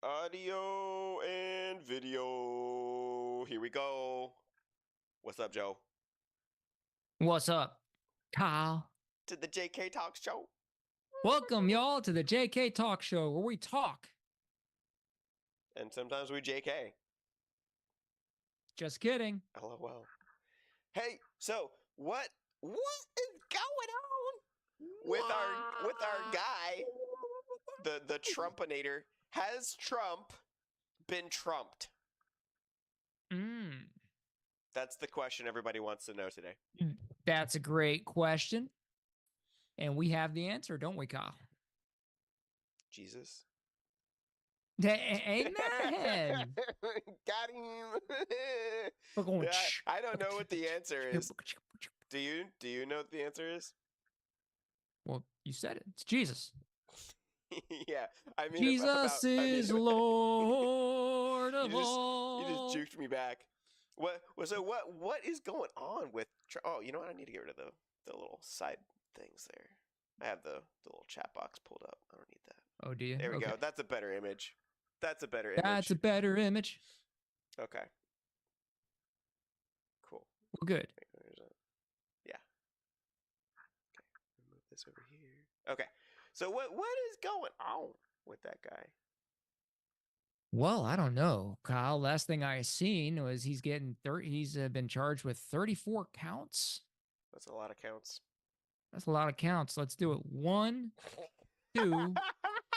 Audio and video. Here we go. What's up, Joe? What's up, Kyle? To the JK Talk Show. Welcome, y'all, to the JK Talk Show, where we talk. And sometimes we JK. Just kidding. LOL. Hey, so what is going on with our guy, the Trumpinator? Has Trump been trumped? That's the question everybody wants to know today. That's a great question. And we have the answer, don't we, Kyle? Jesus. Amen. Got him. We're going. I don't know what the answer is. Do you know what the answer is? Well, you said it. It's Jesus. Yeah, I mean, Jesus is Lord of all. You just juked me back. What is going on with? Oh, you know what? I need to get rid of the little side things there. I have the little chat box pulled up. I don't need that. Oh, do you? There we go. That's a better image. That's a better image. That's a better image. Okay. Cool. Well, good. Yeah. Okay. Move this over here. Okay. So what is going on with that guy? Well, I don't know, Kyle. Last thing I seen was he's been charged with 34 counts. That's a lot of counts. That's a lot of counts. Let's do it. 1, 2,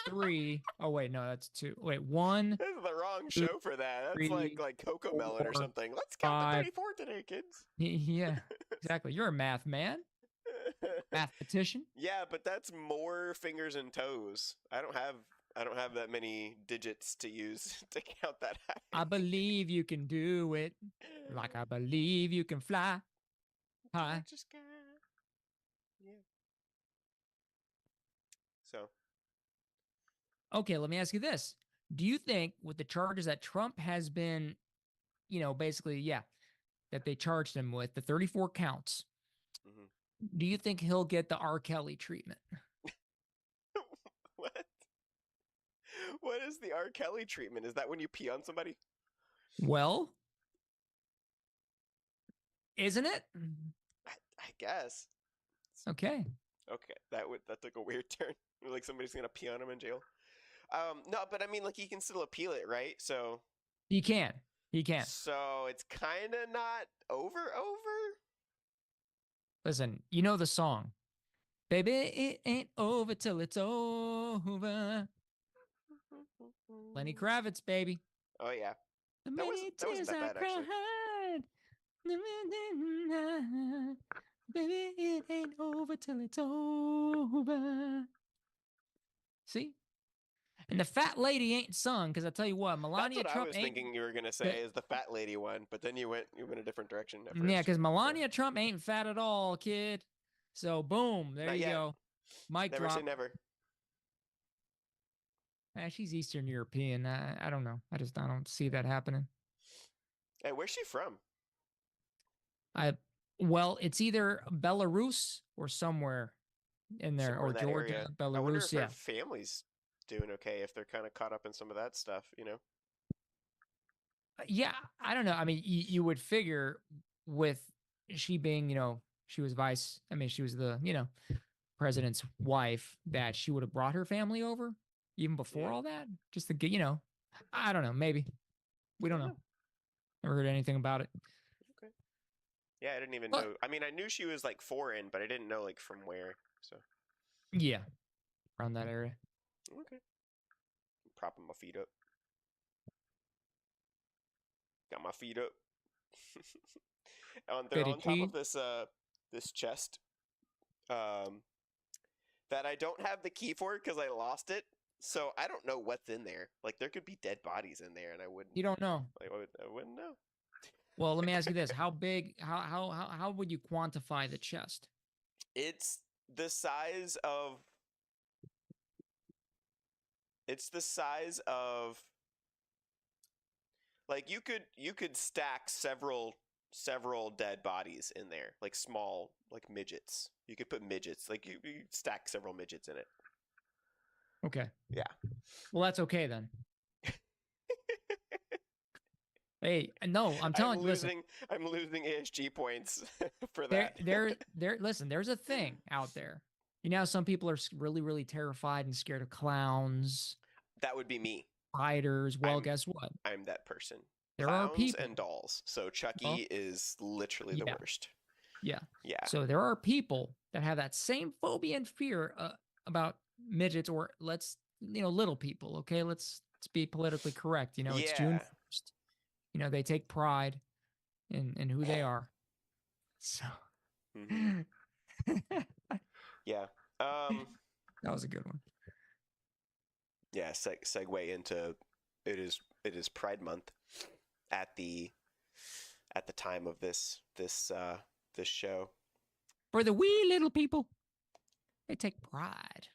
3. Oh wait, no, that's 2. Wait, 1. This is the wrong show for that. That's 3, like Coco Melon or something. Let's count 5. the 34 today, kids. Yeah, exactly. You're a math man. Mathematician. Yeah, but that's more fingers and toes. I don't have that many digits to use to count that high. I believe you can do it. Like I believe you can fly high. Yeah. So. Okay, let me ask you this. Do you think with the charges that Trump has been, basically, that they charged him with, the 34 counts, do you think he'll get the R. Kelly treatment? What? What is the R. Kelly treatment? Is that when you pee on somebody? Well, isn't it? I guess. Okay. Okay, that took a weird turn. Like somebody's gonna pee on him in jail. No, but I mean, like he can still appeal it, right? So he can. So it's kind of not over. Listen, you know the song, "Baby, it ain't over till it's over." Lenny Kravitz, baby. Oh yeah. The That many wasn't tears that I bad, actually. cried. Baby, it ain't over till it's over. See? And the fat lady ain't sung, because I tell you what, Melania That's what Trump I was ain't. thinking you were gonna say is the fat lady one, but then you went a different direction. Yeah, because Melania Trump ain't fat at all, kid. So boom, there Not you yet. go. Mic Never drop. say never. She's Eastern European. I don't know. I don't see that happening. Hey, where's she from? Well, it's either Belarus or somewhere in there, Somewhere or in that Georgia, area. Belarus. I wonder if her family's doing okay, if they're kind of caught up in some of that stuff, Yeah, I don't know. I mean, you would figure with she being, she was she was the, president's wife, that she would have brought her family over even before all that, just to get, I don't know, maybe. We don't know. Never heard anything about it. Okay. Yeah, I didn't even know. I mean, I knew she was like foreign, but I didn't know like from where. So. Yeah, around that area. Okay. Propping my feet up. Got my feet up. They're on top of this chest. That I don't have the key for because I lost it. So I don't know what's in there. Like there could be dead bodies in there, and I wouldn't. You don't know. Like I wouldn't know. Well, let me ask you this: how big? How would you quantify the chest? It's the size of. It's the size of. Like you could stack several dead bodies in there, like small, like midgets. You could put midgets, like you stack several midgets in it. Okay. Yeah. Well, that's okay then. Hey, no, I'm telling you, listen, I'm losing ASG points for there, that. there, listen, there's a thing out there. You know, how some people are really, really terrified and scared of clowns, That would be me. spiders. Well, I'm guess what? I'm that person. There are Clowns people. and dolls. So Well, Chucky is literally the yeah, worst. yeah. Yeah. So there are people that have that same phobia and fear about midgets, or little people. Okay, let's be politically correct. You know, it's June Yeah. 1st. You know, they take pride in who they are. So hmm that Yeah. Um. was a good one. Yeah. Segue into it is Pride Month at the time of this show. For the wee little people, they take pride.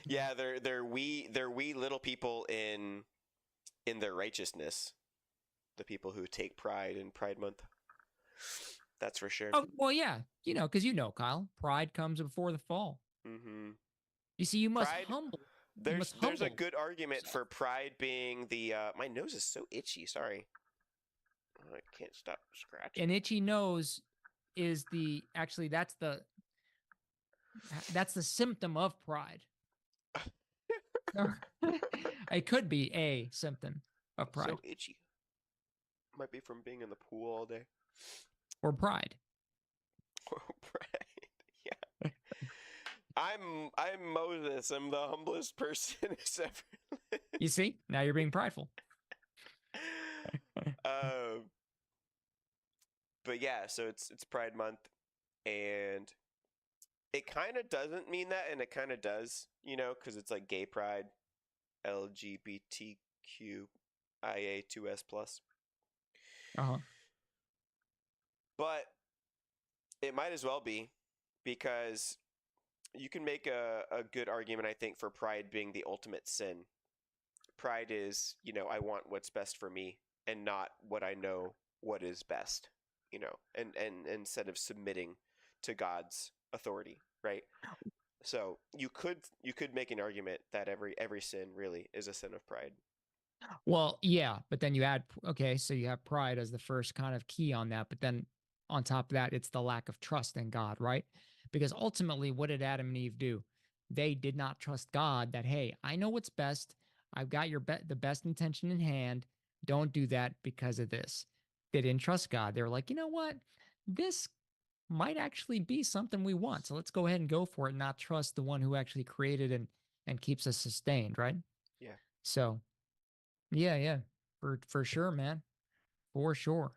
Yeah, they're we little people in their righteousness. The people who take pride in Pride Month. That's for sure. Oh well, yeah, because Kyle, pride comes before the fall. hmm You see, you must Pride. humble. You must There's a humble good argument yourself. for pride being the. My nose is so itchy. Sorry, I can't stop scratching. An itchy nose is the actually that's the symptom of pride. It could be a symptom of So pride itchy. Might be from being in the pool all day. or pride. Pride. Yeah. I'm Moses. I'm the humblest person who's ever lived. You see, now you're being prideful. Um, but yeah, so it's Pride Month, and it kind of doesn't mean that, and it kind of does, because it's like Gay Pride, LGBTQIA2S plus. Uh-huh. But it might as well be, because you can make a good argument, I think, for pride being the ultimate sin. Pride is, I want what's best for me and not what I know what is best, and instead of submitting to God's authority, right? So you could make an argument that every sin really is a sin of pride. Well, yeah, but then okay, so you have pride as the first kind of key on that, but then on top of that, it's the lack of trust in God, right? Because ultimately, what did Adam and Eve do? They did not trust God that, hey, I know what's best. I've got the best intention in hand. Don't do that because of this. They didn't trust God. They were like, you know what? This might actually be something we want. So let's go ahead and go for it and not trust the one who actually created and keeps us sustained, right? Yeah. So yeah, yeah. For sure, man. For sure.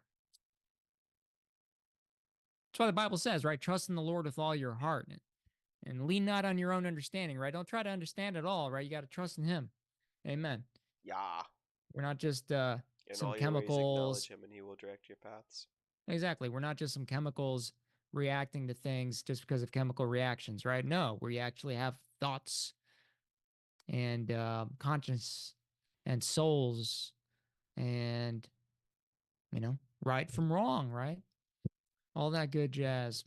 That's why the Bible says, right? Trust in the Lord with all your heart and lean not on your own understanding, right? Don't try to understand it all, right? You got to trust in him. Amen. Yeah. We're not just In some all your ways acknowledge chemicals. him and he will direct your paths. Exactly. We're not just some chemicals reacting to things just because of chemical reactions, right? No, we actually have thoughts and conscience and souls and, right from wrong, right? All that good jazz.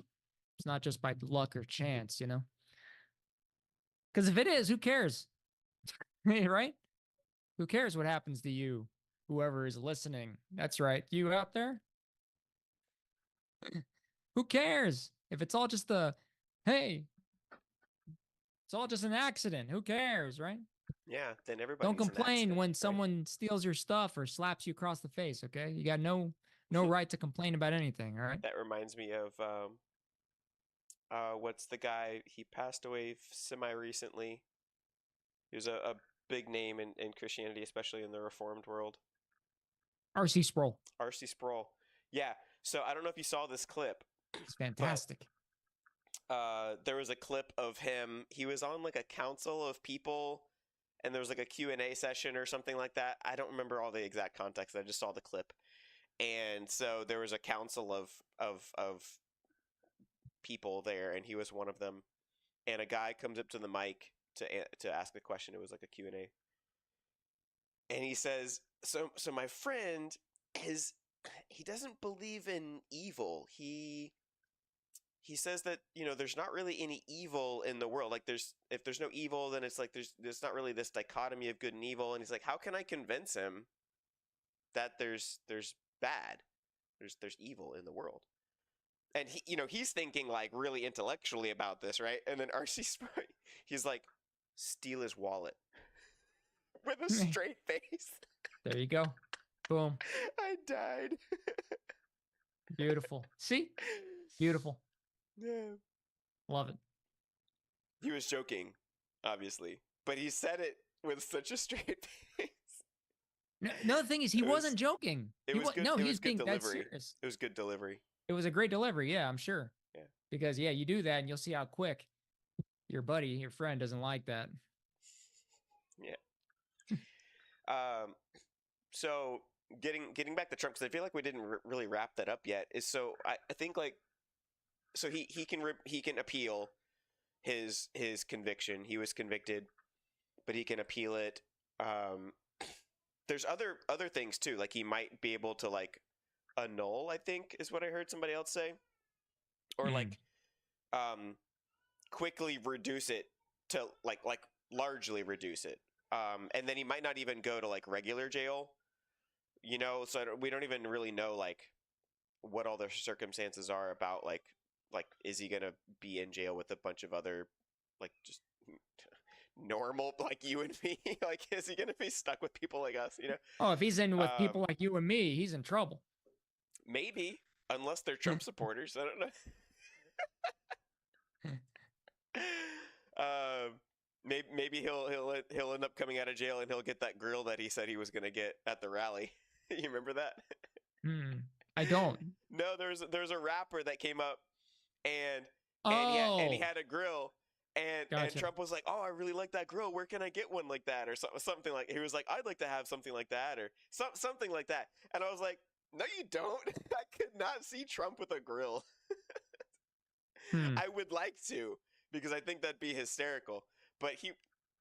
It's not just by luck or chance. Because if it is, who cares? Right? Who cares what happens to you, whoever is listening? That's right. You out there? Who cares? If it's all just hey, it's all just an accident. Who cares, right? Yeah, then Don't everybody's an complain accident, when right? someone steals your stuff or slaps you across the face, okay? You got no right to complain about anything, all right? That reminds me of what's the guy? He passed away semi recently. He was a big name in Christianity, especially in the Reformed world. RC Sproul. R.C. Sproul. Yeah. So I don't know if you saw this clip, It's but fantastic. there was a clip of him. He was on like a council of people, and there was like a Q&A session or something like that. I don't remember all the exact context. I just saw the clip. And so there was a council of people there, and he was one of them. And a guy comes up to the mic to ask a question. It was like a Q&A. And he says, so my friend is he doesn't believe in evil. he says that there's not really any evil in the world. Like if there's no evil, then it's like there's not really this dichotomy of good and evil. And he's like, how can I convince him that there's bad, there's evil in the world? And he's thinking like really intellectually about this, right? And then RC Sprite, he's like, steal his wallet with a straight face. There you go. Boom. I died. Beautiful. See? Beautiful. Yeah. Love it. He was joking, obviously, but he said it with such a straight face. No, the thing is, he wasn't joking. It was good. No, it he was was good being that delivery. serious. It was good delivery. It was a great delivery. Yeah, I'm sure. Yeah. Because you do that, and you'll see how quick your buddy, your friend, doesn't like that. Yeah. So getting back to Trump, because I feel like we didn't really wrap that up yet. Is so I think like so he can appeal his conviction. He was convicted, but he can appeal it. There's other things too. Like he might be able to like annul, I think is what I heard somebody else say, or like quickly reduce it to like largely reduce it. And then he might not even go to like regular jail, so we don't even really know like what all the circumstances are about like is he gonna be in jail with a bunch of other like just normal like you and me? Like is he gonna be stuck with people like us? Oh, if he's in with people like you and me, he's in trouble. Maybe, unless they're Trump supporters. I don't know. Maybe he'll end up coming out of jail and he'll get that grill that he said he was gonna get at the rally. You remember that? I don't. No, there's a rapper that came up and he had a grill and Trump was like, oh, I really like that grill. Where can I get one like that? Or something like, he was like, I'd like to have something like that or something like that. And I was like, no, you don't. I could not see Trump with a grill. I would like to, because I think that'd be hysterical. But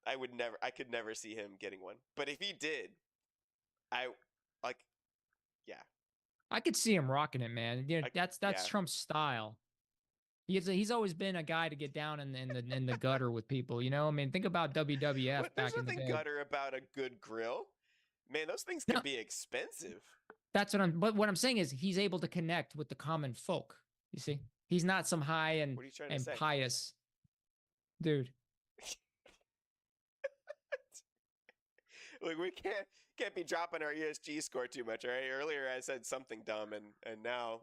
I could never see him getting one. But if he did, yeah. I could see him rocking it, man. That's Trump's style. He's always been a guy to get down in the gutter with people. I mean, think about WWF back in the day. There's nothing gutter about a good grill, man. Those things can be expensive. That's what I'm saying is he's able to connect with the common folk. You see, he's not some high and pious dude. Look, we can't be dropping our ESG score too much, all right? Earlier I said something dumb, and now.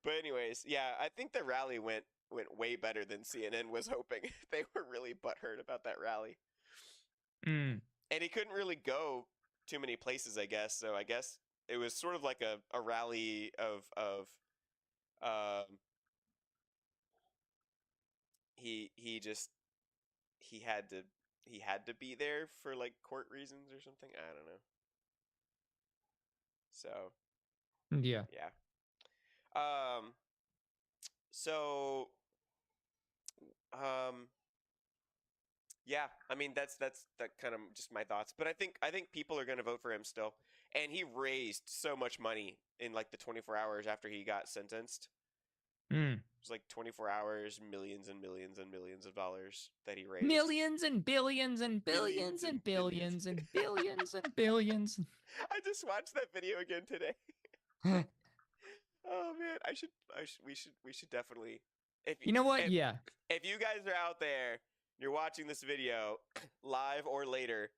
But anyways, yeah, I think the rally went way better than CNN was hoping. They were really butthurt about that rally. And he couldn't really go too many places, I guess. So I guess it was sort of like a rally of he had to be there for like court reasons or something. I don't know. So yeah. So yeah, I mean that's that kind of just my thoughts, but I think people are going to vote for him still. And he raised so much money in like the 24 hours after he got sentenced. It was like 24 hours, millions and millions and millions of dollars that he raised. Millions and billions and billions and billions and billions and billions. I just watched that video again today. Oh man, we should definitely. You know what? If you guys are out there, you're watching this video live or later,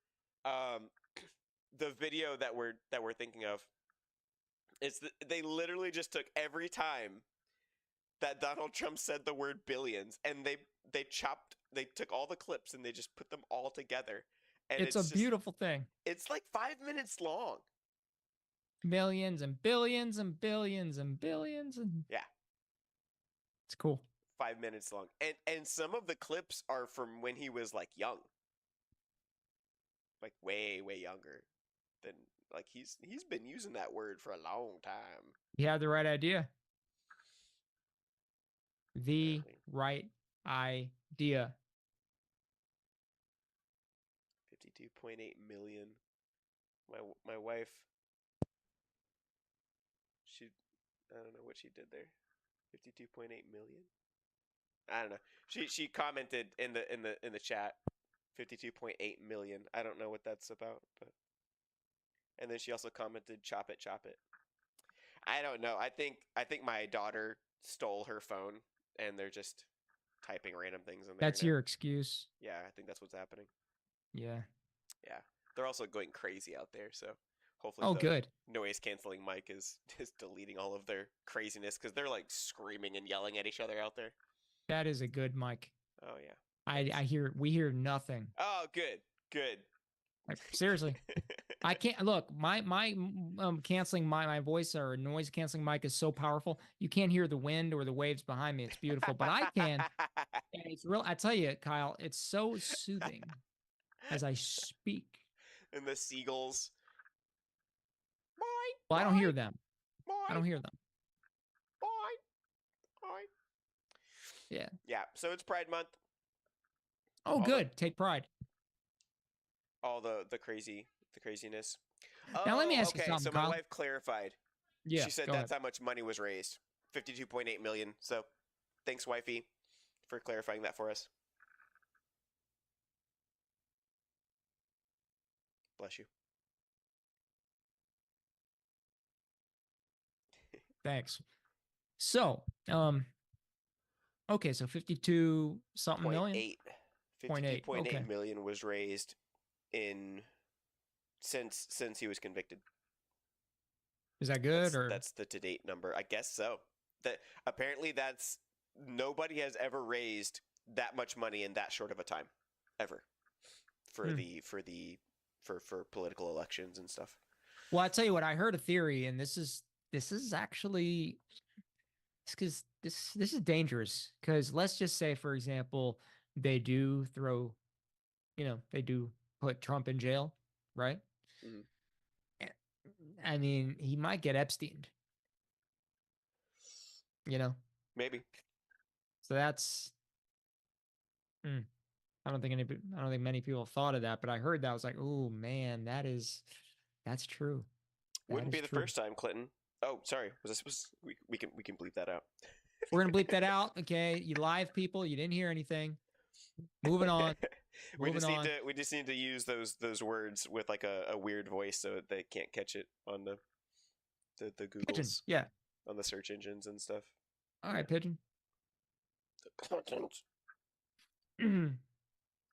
the video that we're thinking of, they literally just took every time that Donald Trump said the word billions, and they took all the clips and they just put them all together. And it's a beautiful thing. It's like 5 minutes long. Millions and billions and billions and billions and yeah, it's cool. 5 minutes long, and some of the clips are from when he was like young, like way younger than like he's been using that word for a long time. You had the right idea. The right idea. 52.8 million. My wife, I don't know what she did there. 52.8 million. I don't know. She commented in the chat 52.8 million. I don't know what that's about, but and then she also commented chop it, chop it. I don't know. I think my daughter stole her phone and they're just typing random things in there That's now. your excuse. Yeah, I think that's what's happening. Yeah. Yeah. They're also going crazy out there, so hopefully Oh, the good. noise canceling mic is deleting all of their craziness because they're like screaming and yelling at each other out there. That is a good mic. Oh yeah. We hear nothing. Oh, good. Good. Like, seriously. I can't look. My canceling my voice or noise canceling mic is so powerful. You can't hear the wind or the waves behind me. It's beautiful, but I can. And it's real. I tell you, Kyle, it's so soothing as I speak. And the seagulls. Well, I don't hear them. I don't hear them. Yeah. Yeah. So it's Pride Month. Oh, good. Take pride. All the craziness. Now let me Oh, ask you okay. something, So my Kyle. wife clarified. Yeah. She said Go that's ahead. how much money was raised. 52.8 million. So thanks, wifey, for clarifying that for us. Bless you. Thanks. So, okay, so 52 something million. 0.8. 0.8. Okay. 52.8 million was raised in since he was convicted. Is that good or That's the to date number. I guess so. That apparently that's nobody has ever raised that much money in that short of a time ever for for political elections and stuff. Well, I tell you what, I heard a theory, and this is actually because this is dangerous. Because let's just say, for example, they do throw, they do put Trump in jail, right? Mhm. Eh, I mean, he might get Epsteined, you know. Maybe. So that's. I don't think many people have thought of that, but I heard that. I was like, oh man, that's true. That Wouldn't is be the true. first time, Clinton. Oh, sorry. We can bleep that out. We're gonna bleep that out. Okay, you live people, you didn't hear anything. Moving on. we Moving on. just need to use those words with like a weird voice so they can't catch it on the Pigeon. Googles, Yeah. on the search engines and stuff. All right, pigeon. Content.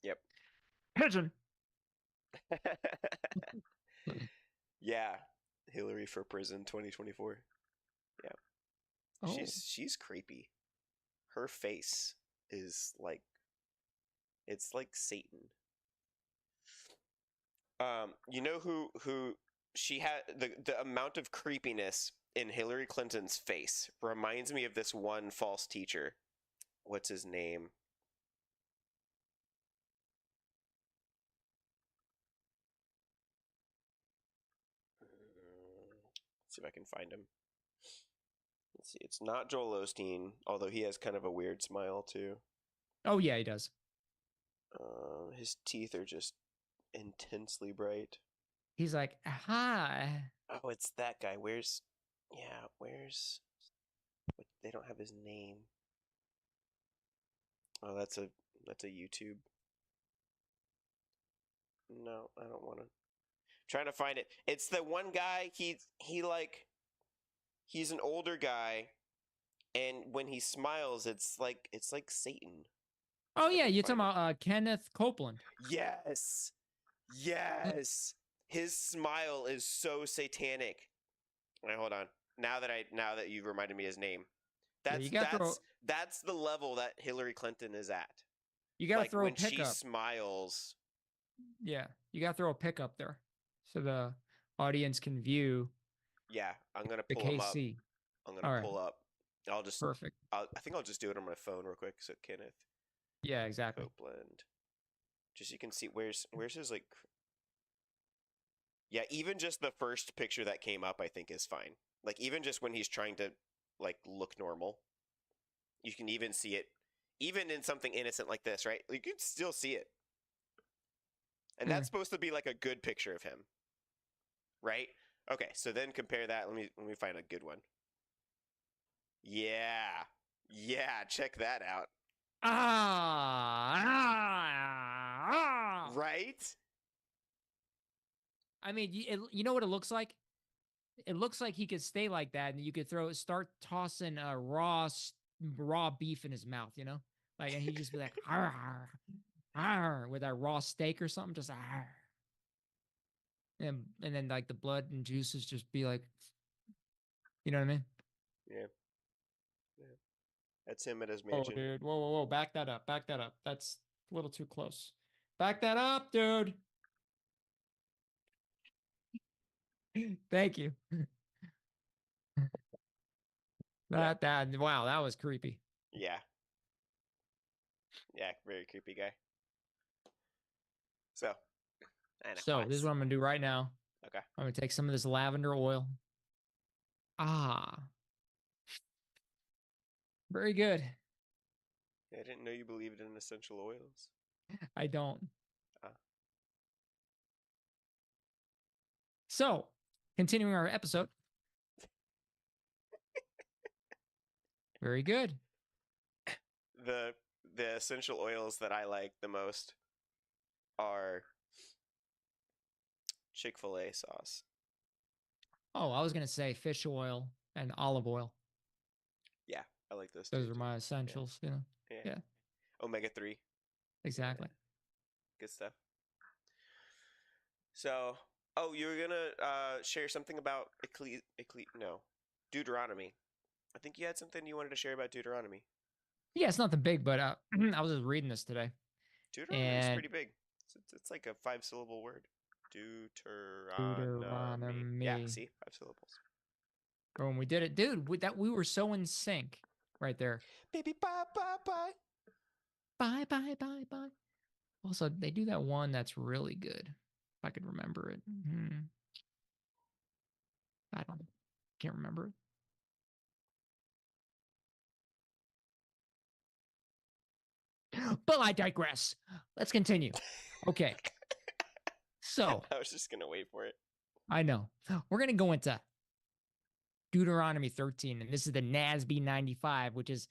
Yep. Pigeon. Yeah. Hillary for prison 2024. Yeah. Oh, She's creepy. Her face is like it's like Satan. You know who she had the amount of creepiness in Hillary Clinton's face reminds me of this one false teacher. What's his name? Let's see if I can find him. Let's see. It's not Joel Osteen, although he has kind of a weird smile too. oh yeah, he does. His teeth are just intensely bright. He's like, hi. Oh, it's that guy. Where's they don't have his name. Oh, that's a YouTube. No, I don't want to. Trying to find it. It's the one guy. He's an older guy, and when he smiles, it's like Satan. Oh I yeah, can you're talking find it. about Kenneth Copeland. Yes, yes. His smile is so satanic. Wait, hold on. Now that you've reminded me his name, Yeah, that's you got to throw. that's the level that Hillary Clinton is at. You got to Like throw a when she pickup. smiles. Yeah, you got to throw a pickup there, so the audience can view Yeah, I'm gonna the pull him up. KC. I'm gonna All right, pull up. I'll just. perfect. I think I'll just do it on my phone real quick. So Kenneth Yeah, exactly. Copeland. Just so you can see where's his like. Yeah, even just the first picture that came up, I think is fine. Like even just when he's trying to like look normal, you can even see it. Even in something innocent like this, right? You can still see it. And that's supposed to be like a good picture of him, right? Okay, so then compare that. Let me find a good one. Yeah. Yeah, check that out. Ah. Right? I mean, you know what it looks like? It looks like he could stay like that, and you could start tossing raw beef in his mouth, you know, like, and he'd just be like, "Arr, arr," with that raw steak or something, just arr. And then like the blood and juices just be like, you know what I mean? Yeah. Yeah. That's him at his Oh, mansion. dude, whoa, whoa, whoa, back that up, back that up. That's a little too close. Back that up, dude. Thank you. Yeah. That wow, that was creepy. Yeah. Yeah, very creepy guy. So, I know. So this is what I'm gonna do right now. Okay. I'm gonna take some of this lavender oil. Ah, very good. I didn't know you believed in essential oils. I don't. Uh, So, continuing our episode. Very good. the the essential oils that I like the most are Chick-fil-A sauce. Oh, I was gonna say fish oil and olive oil. Yeah, I like those Those too. are my essentials, you know. Yeah. Yeah, Omega-3. exactly. Good stuff. So, oh, you were gonna share something about Deuteronomy. I think you had something you wanted to share about Deuteronomy. Yeah, it's nothing big, but I was just reading this today, Deuteronomy's and pretty big. It's like a 5-syllable word. Deuteronomy. Yeah, Deuteronomy. see? 5 syllables. Boom, we did it, dude. We were so in sync right there. Baby, bye, bye, bye. Bye, bye, bye, bye. Also, they do that one that's really good. If I could remember it. I can't remember it. But I digress. Let's continue. Okay. So I was just going to wait for it. I know. We're going to go into Deuteronomy 13, and this is the NASB 95, which is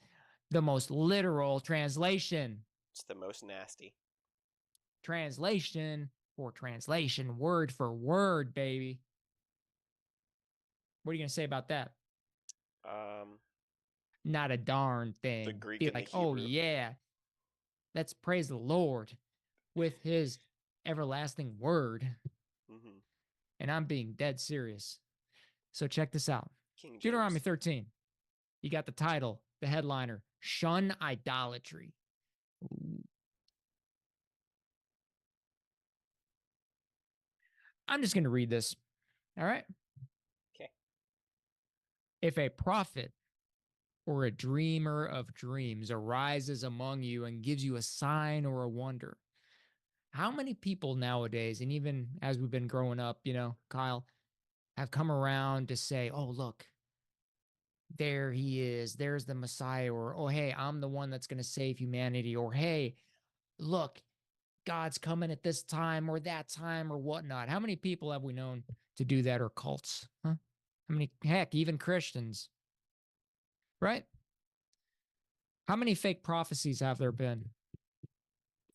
the most literal translation. It's the most nasty. Translation for translation, word for word, baby. What are you going to say about that? Not a darn thing. The Greek Be and like, the oh, Hebrew. yeah, let's praise the Lord with his everlasting word. Mm-hmm. And I'm being dead serious. So check this out. King James. Deuteronomy 13. You got the title, the headliner, Shun Idolatry. Ooh. I'm just going to read this. All right. Okay. If a prophet or a dreamer of dreams arises among you and gives you a sign or a wonder, how many people nowadays, and even as we've been growing up, you know, Kyle, have come around to say, oh, look, there he is. There's the Messiah. Or, oh, hey, I'm the one that's going to save humanity. Or, hey, look, God's coming at this time or that time or whatnot. How many people have we known to do that, or cults? Huh? How many, heck, even Christians, right? How many fake prophecies have there been?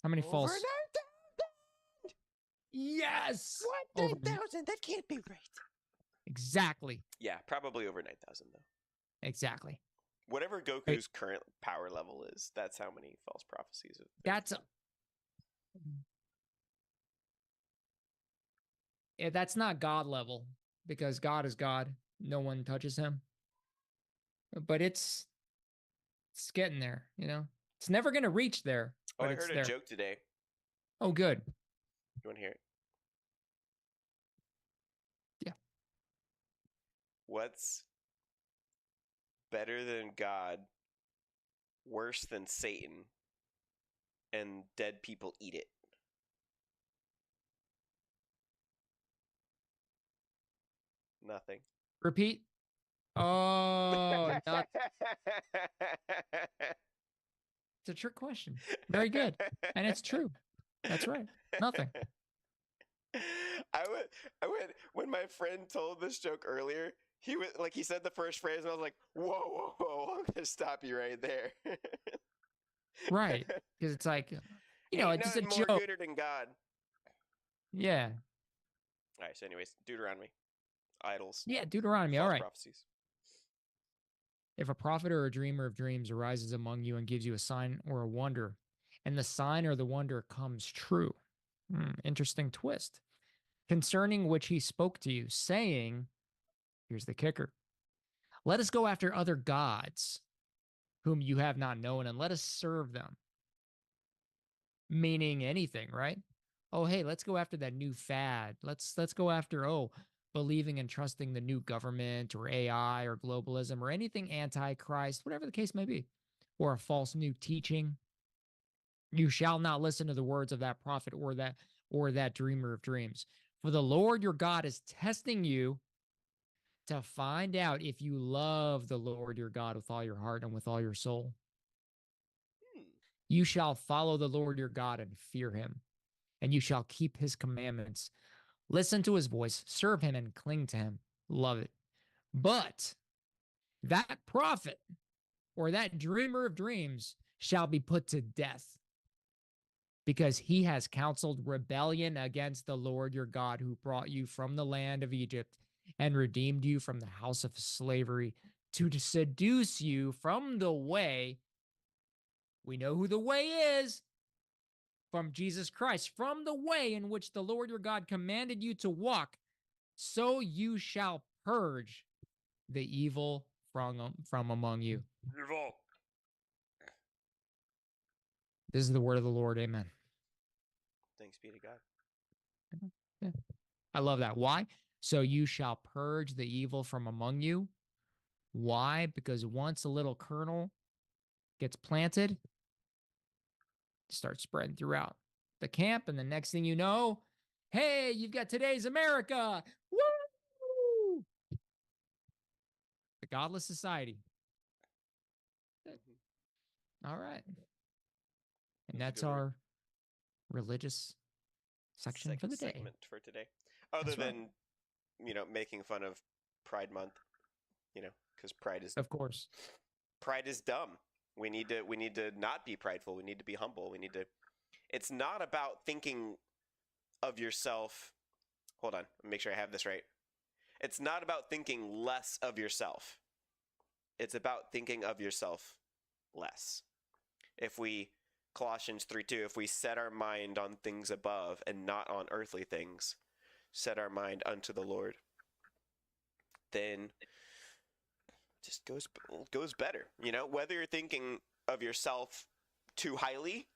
How many Over false? 9,000! Yes! What? Over 9,000? That can't be right. exactly. Yeah, probably over 9,000 though. Exactly. Whatever Goku's current power level is, that's how many false prophecies. That's not God level, because God is God. No one touches him. But it's getting there, you know. It's never going to reach there, Oh, but I it's heard a there. joke today. Oh, good. You want to hear it? Yeah. What's better than God, worse than Satan, and dead people eat it? Nothing. Repeat. Oh, not. It's a trick question. Very good. And it's true. That's right. Nothing. I went when my friend told this joke earlier, he said the first phrase, and I was like, whoa, whoa, whoa! I'm gonna stop you right there. Right. Because it's like, Ain't it's just a nothing more joke. gooder than God. Yeah. All right. So, anyways, Deuteronomy, idols, Yeah. Deuteronomy. All false right. prophecies. If a prophet or a dreamer of dreams arises among you and gives you a sign or a wonder, and the sign or the wonder comes true. Interesting twist. Concerning which he spoke to you, saying, here's the kicker, let us go after other gods whom you have not known, and let us serve them. Meaning anything, right? Oh, hey, let's go after that new fad. Let's go after, believing and trusting the new government or AI or globalism or anything anti-Christ, whatever the case may be, or a false new teaching. You shall not listen to the words of that prophet or that dreamer of dreams. For the Lord your God is testing you to find out if you love the Lord your God with all your heart and with all your soul. Hmm. You shall follow the Lord your God and fear him, and you shall keep his commandments. Listen to his voice, serve him, and cling to him. Love it. But that prophet or that dreamer of dreams shall be put to death, because he has counseled rebellion against the Lord your God, who brought you from the land of Egypt and redeemed you from the house of slavery, to seduce you from the way. We know who the way is, from Jesus Christ, from the way in which the Lord your God commanded you to walk. So you shall purge the evil from among you. Evil. This is the word of the Lord. Amen. Thanks be to God. Yeah. I love that. Why? So you shall purge the evil from among you. Why? Because once a little kernel gets planted, it starts spreading throughout the camp. And the next thing you know, hey, you've got today's America. Woo! The godless society. Mm-hmm. All right. And That's a that's good word. our religious section for the day. Segment for today. Other That's right. than, making fun of Pride Month, because Of course. pride is dumb. We need to not be prideful. We need to be humble. It's not about thinking of yourself. Hold on, make sure I have this right. It's not about thinking less of yourself. It's about thinking of yourself less. If we, Colossians 3:2, if we set our mind on things above and not on earthly things, set our mind unto the Lord, then just goes better. Whether you're thinking of yourself too highly,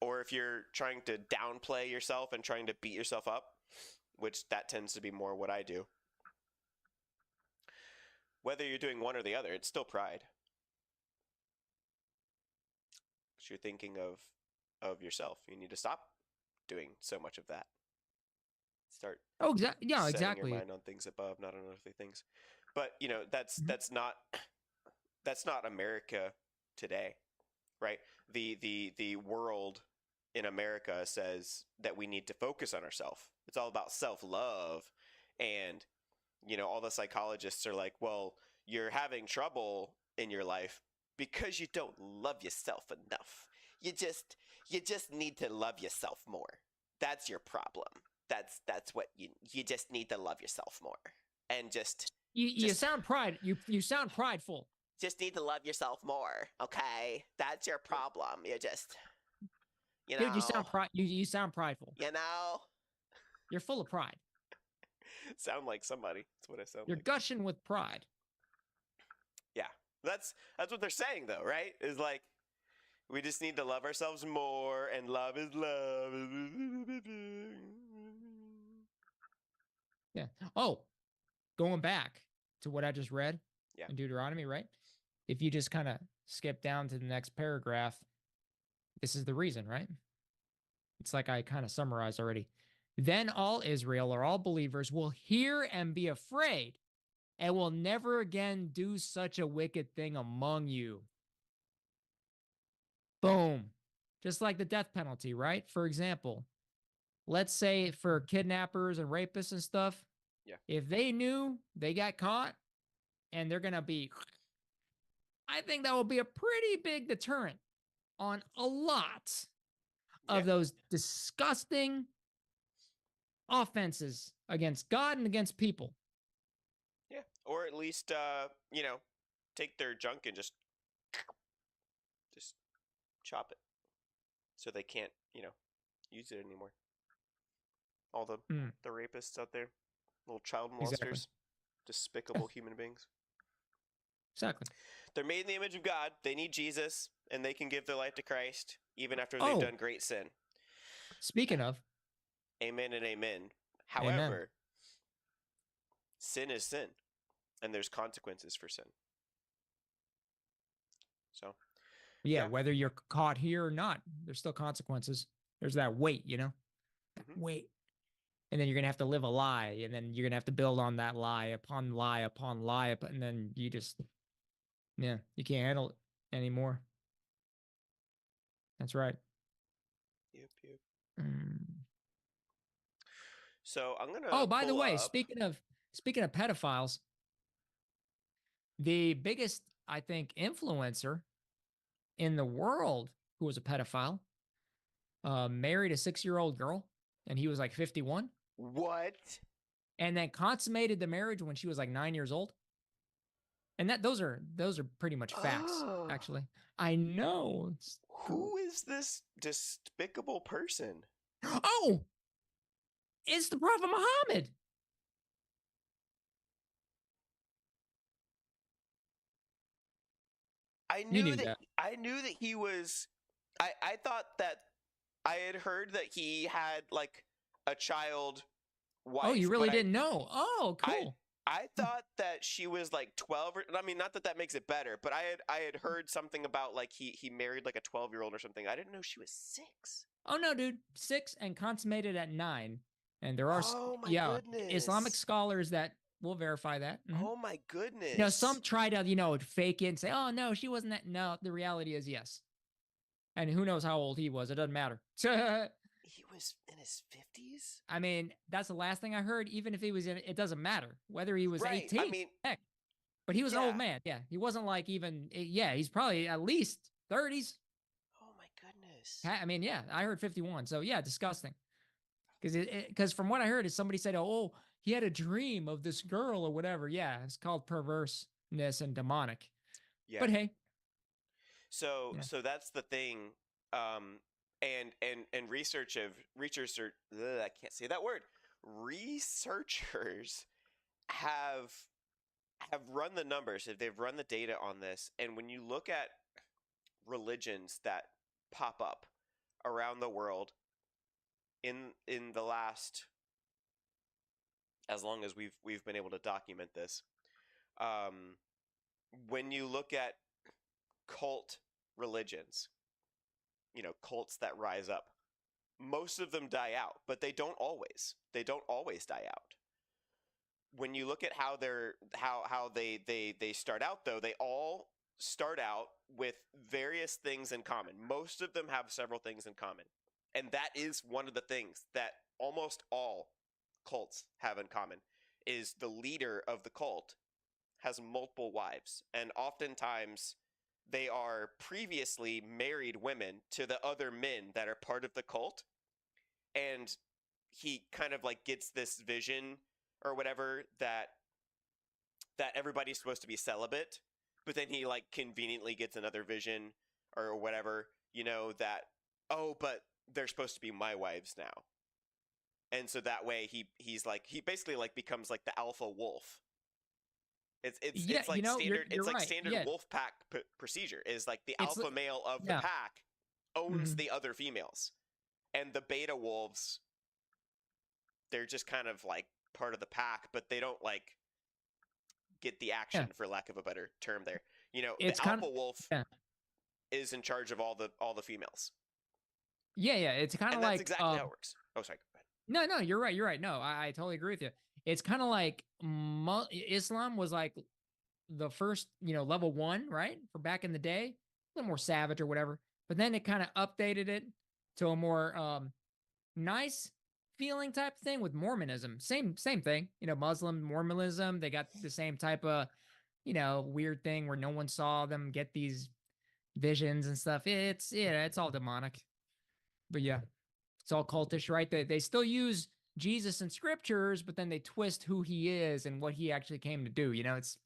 or if you're trying to downplay yourself and trying to beat yourself up, which that tends to be more what I do. Whether you're doing one or the other, it's still pride. Because you're thinking of yourself. You need to stop doing so much of that. Start Yeah, setting exactly. your mind on things above, not on earthly things. But that's not America today, right? The world in America says that we need to focus on ourselves. It's all about self-love, and all the psychologists are like, well, you're having trouble in your life because you don't love yourself enough. You just need to love yourself more. That's your problem. That's what you just need to love yourself more. And you sound you sound prideful. Just need to love yourself more, okay? That's your problem. You just Dude, you sound prideful. You're full of pride. Sound like somebody. That's what I sound You're like. gushing with pride. Yeah. That's what they're saying though, right? Is like, we just need to love ourselves more, and love is love. Yeah. Oh, going back to what I just read in Deuteronomy, right? If you just kind of skip down to the next paragraph, this is the reason, right? It's like I kind of summarized already. Then all Israel, or all believers, will hear and be afraid, and will never again do such a wicked thing among you. Boom. Just like the death penalty, right? For example, let's say for kidnappers and rapists and stuff, Yeah. If they knew they got caught and they're going to be, I think that will be a pretty big deterrent on a lot Yeah. of those disgusting offenses against God and against people. Yeah. Or at least, take their junk and just chop it so they can't, use it anymore. All the rapists out there, little child Exactly. molesters, despicable human beings. Exactly. They're made in the image of God. They need Jesus, and they can give their life to Christ even after they've Oh, done great sin. speaking of, Amen and amen. amen. However, sin is sin, and there's consequences for sin. So, Yeah, yeah. whether you're caught here or not, there's still consequences. There's that weight, Mm-hmm. weight. And then you're going to have to live a lie. And then you're going to have to build on that lie upon lie upon lie. And then you just, yeah, you can't handle it anymore. That's right. Yep, yep. Mm. So I'm gonna Oh, by the pull way, up. speaking of pedophiles, the biggest, I think, influencer in the world who was a pedophile married a 6-year-old girl, and he was like 51, What? and then consummated the marriage when she was like 9 years old. And those are pretty much facts, Oh, actually. I know. who is this despicable person? Oh, it's the Prophet Muhammad. I You knew knew that that. I knew that he was. I thought that I had heard that he had like a child Oh, you wife, but really didn't know? Oh, I cool. I thought that she was like 12 or I mean not that that makes it better, but I had heard something about like he married like a 12-year-old or something. I didn't know she was 6. Oh no, dude. 6 and consummated at 9. And there are, Oh my yeah, Islamic goodness. scholars that will verify that. Oh my Some goodness. try to, fake it and say, oh no, she wasn't that. No, the reality is yes. And who knows how old he was? It doesn't matter. He was in his 50s? I mean, that's the last thing I heard. Even if he was in, it doesn't matter whether he was Right. I 18. mean, Heck, but he was an old yeah. man. Yeah, he wasn't like even. Yeah, he's probably at least 30s. Oh my goodness. I mean, yeah, I heard 51. So yeah, disgusting. Because from what I heard is somebody said, oh, he had a dream of this girl or whatever. Yeah, it's called perverseness and demonic. Yeah. But hey, So yeah. so that's the thing. And researchers I can't say that word. Researchers have run the numbers. They've run the data on this, and when you look at religions that pop up around the world in the last as long as we've been able to document this, um, when you look at cult religions, cults that rise up, most of them die out, but they don't always. They don't always die out. When you look at how they start out, though, they all start out with various things in common. Most of them have several things in common, and that is one of the things that almost all cults have in common is the leader of the cult has multiple wives, and oftentimes they are previously married women to the other men that are part of the cult, and he kind of like gets this vision or whatever that everybody's supposed to be celibate, but then he like conveniently gets another vision or whatever, that but they're supposed to be my wives now. And so that way he's like he basically like becomes like the alpha wolf. It's it's Yeah, it's like you're standard. you're It's like right. standard Yeah, wolf pack procedure. Is like the it's alpha male of the yeah. pack owns Mhm. the other females, and the beta wolves, they're just kind of like part of the pack, but they don't like get the Yeah, action, for lack of a better term. There, it's the kind of alpha wolf yeah, is in charge of all the females, yeah. It's kind of and that's like exactly how it works. Oh, sorry. Go ahead. no, you're right. You're right. No, I totally agree with you. It's kind of like Islam was like the first, level 1, right? For back in the day, a little more savage or whatever. But then it kind of updated it to a more nice, feeling type thing with Mormonism. Same thing. Muslim Mormonism, they got the same type of, weird thing where no one saw them get these visions and stuff. It's all demonic. But yeah, it's all cultish, right? They still use Jesus in scriptures, but then they twist who he is and what he actually came to do. It's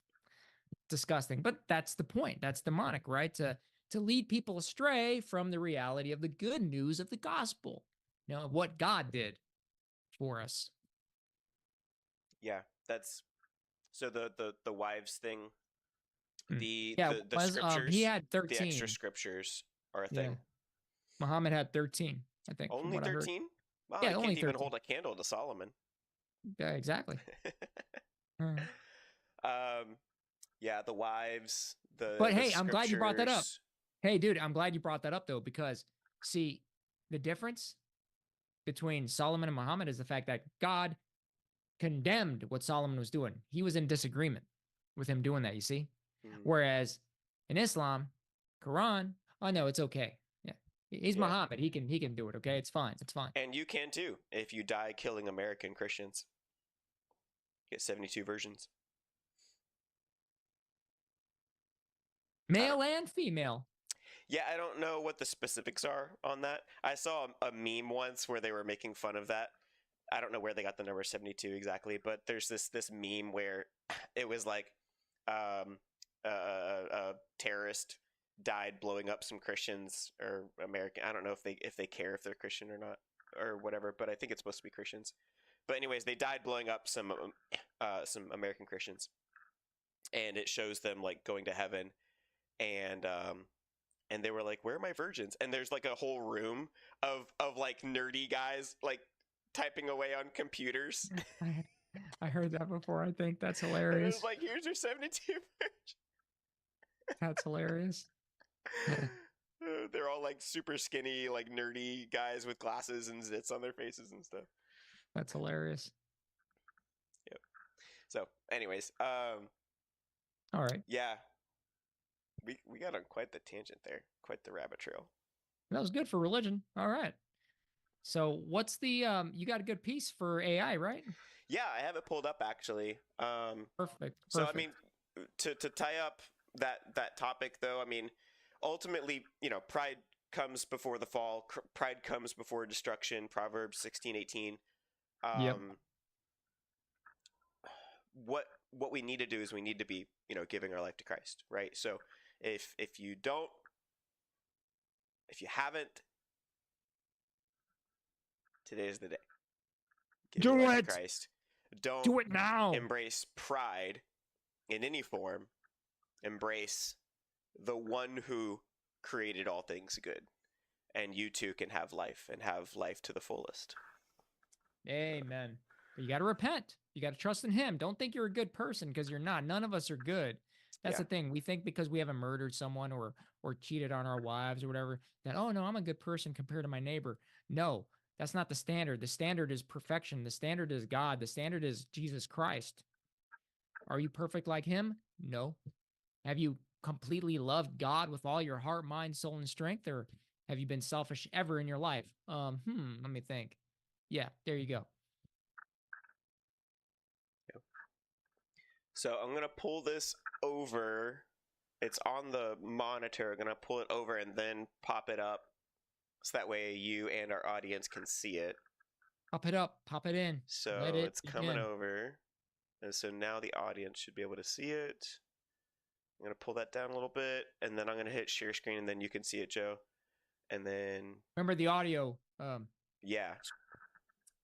disgusting. But that's the point. That's demonic, right? To lead people astray from the reality of the good news of the gospel, what God did for us. Yeah, that's so the wives thing. The Yeah, the was he scriptures, had the extra 13. scriptures are a Yeah, thing. Muhammad had 13, I think, from Only what I heard. 13? Wow, Yeah, he only can't even 13. hold a candle to Solomon. Yeah, exactly. Mm. um, yeah, the wives, But the hey, I'm glad you brought that up. scriptures. Hey, dude, I'm glad you brought that up though, because see, the difference between Solomon and Muhammad is the fact that God condemned what Solomon was doing. He was in disagreement with him doing that, you see? Mm, Whereas in Islam, Quran, oh no, it's okay. Yeah. He's yeah, Muhammad. He can do it, okay? It's fine. It's fine. and you can too if you die killing American Christians. Get 72 versions. I don't. Male and female. Yeah, I don't know what the specifics are on that. I saw a meme once where they were making fun of that. I don't know where they got the number 72 exactly, but there's this meme where it was like um, a terrorist died blowing up some Christians or American. I don't know if they care if they're Christian or not or whatever, but I think it's supposed to be Christians. But anyways, they died blowing up some American Christians, and it shows them like going to heaven, and and they were like, "Where are my virgins?" And there's like a whole room of like nerdy guys like typing away on computers. I heard that before. I think that's And it was hilarious. like, "Here's your 72 virgins." That's hilarious. They're all like super skinny, like nerdy guys with glasses and zits on their faces and stuff. That's hilarious. Yep. So, anyways, All right. yeah, we got on quite the tangent there, quite the rabbit trail. That was good for religion. All right. So what's the you got a good piece for AI, right? Yeah, I have it pulled up actually. Perfect. So I Perfect. mean, to tie up that topic though, I mean, ultimately, pride comes before the fall. Pride comes before destruction. Proverbs 16:18. Yep. What we need to do is we need to be giving our life to Christ, right? So if you don't, if you haven't, today is the day. Give your Do life to it. Christ. Don't Do it now. embrace pride in any form. Embrace the one who created all things good, and you too can have life and have life to the fullest. Amen. But you got to repent. You got to trust in him. Don't think you're a good person because you're not. None of us are good. That's Yeah. the thing. We think because we haven't murdered someone or cheated on our wives or whatever that, oh no, I'm a good person compared to my neighbor. No, that's not the standard. The standard is perfection. The standard is God. The standard is Jesus Christ. Are you perfect like him? No. Have you completely loved God with all your heart, mind, soul, and strength, or have you been selfish ever in your life? Let me think. Yeah, there you go. So I'm gonna pull this over. It's on the monitor. I'm gonna pull it over and then pop it up, so that way you and our audience can see it. Pop it up, pop it in. Let So it it's coming begin. over, and so now the audience should be able to see it. I'm gonna pull that down a little bit, and then I'm gonna hit share screen, and then you can see it, Joe. And then Remember the audio. yeah,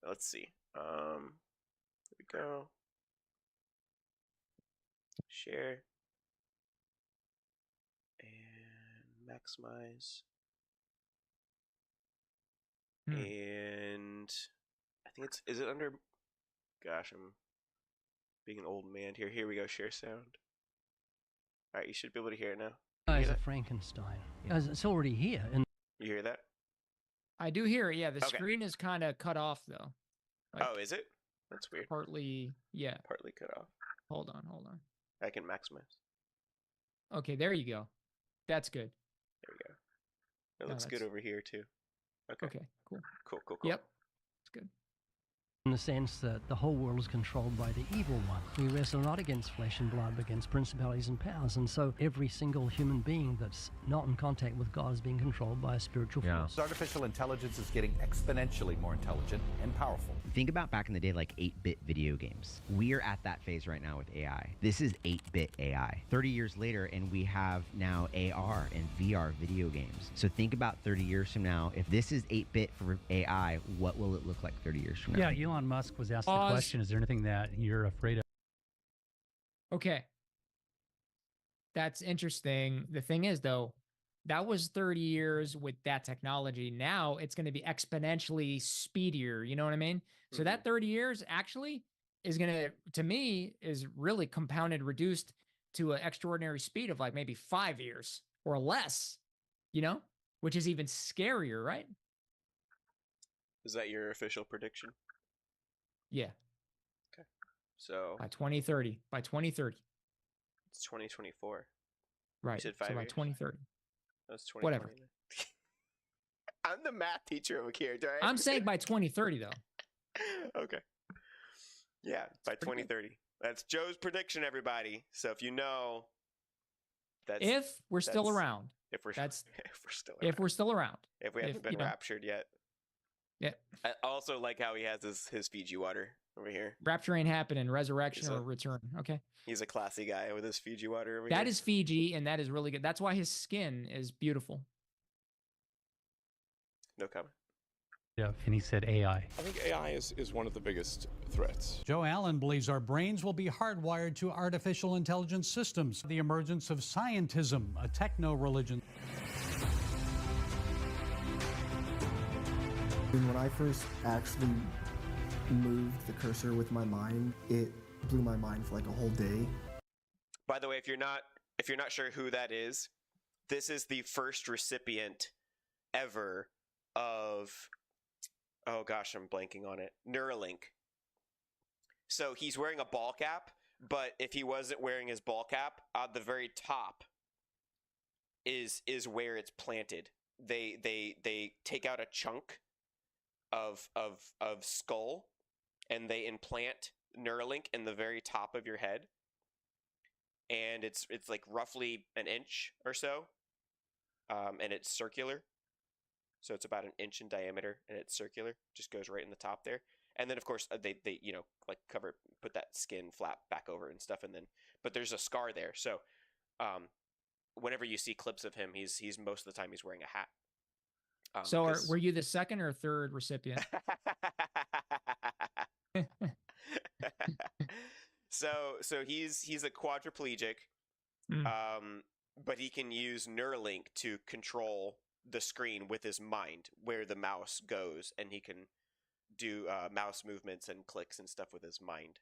let's see. There we go. Share and maximize. And I think is it under, gosh, I'm being an old man here. Here we go, share sound. All right, you should be able to hear it now. Eyes of Frankenstein. It's already here. And You hear that? I do hear it. Yeah, the Okay. screen is kind of cut off though. Like, oh, is it? That's weird. Partly, yeah. Partly cut off. Hold on. I can maximize. Okay, there you go. That's good. There we go. It looks good over here too. Okay. Okay, cool. Cool. Yep. It's good. in the sense that the whole world is controlled by the evil one. We wrestle not against flesh and blood, but against principalities and powers. And so every single human being that's not in contact with God is being controlled by a spiritual force. Artificial intelligence is getting exponentially more intelligent and powerful. Think about back in the day, like 8-bit video games. We're at that phase right now with AI. This is 8-bit AI. 30 years later, and we have now AR and VR video games. So think about 30 years from now, if this is 8-bit for AI, what will it look like 30 years from now? Yeah, Elon Musk was asked the question, is there anything that you're afraid of? Okay. That's interesting. The thing is, though, that was 30 years with that technology. Now it's going to be exponentially speedier. You know what I mean? So that 30 years actually is going to me, is really compounded, reduced to an extraordinary speed of like maybe 5 years or less, you know, which is even scarier, right? Is that your official prediction? Yeah. Okay. So by 2030. By 2030. It's 2024. Right. You said 5 so by years? 2030. That's 2020. Whatever. I'm the math teacher over here, right? I'm saying by 2030, though. Okay. Yeah, by 2030. That's Joe's prediction, everybody. So if you know, that's if we're still around. If we're that's if we're still around. If we're still around. If we haven't been raptured yet. Yeah. I also like how he has his Fiji water over here. Rapture ain't happening. Resurrection or return. Okay. He's a classy guy with his Fiji water over here. That is Fiji, and that is really good. That's why his skin is beautiful. No comment. Yeah, and he said AI. I think AI is one of the biggest threats. Joe Allen believes our brains will be hardwired to artificial intelligence systems. The emergence of scientism, a techno-religion. When I first actually moved the cursor with my mind, it blew my mind for like a whole day. By the way, if you're not sure who that is, this is the first recipient ever of, oh gosh, I'm blanking on it, Neuralink. So he's wearing a ball cap, but if he wasn't wearing his ball cap, at the very top is where it's planted. They take out a chunk of skull and they implant Neuralink in the very top of your head. And it's like roughly an inch or so. And it's circular. So it's about an inch in diameter and it's circular. Just goes right in the top there. And then of course they you know, like put that skin flap back over and stuff, and then but there's a scar there. So whenever you see clips of him, he's most of the time he's wearing a hat. So were you the second or third recipient? So he's a quadriplegic, but he can use Neuralink to control the screen with his mind, where the mouse goes, and he can do mouse movements and clicks and stuff with his mind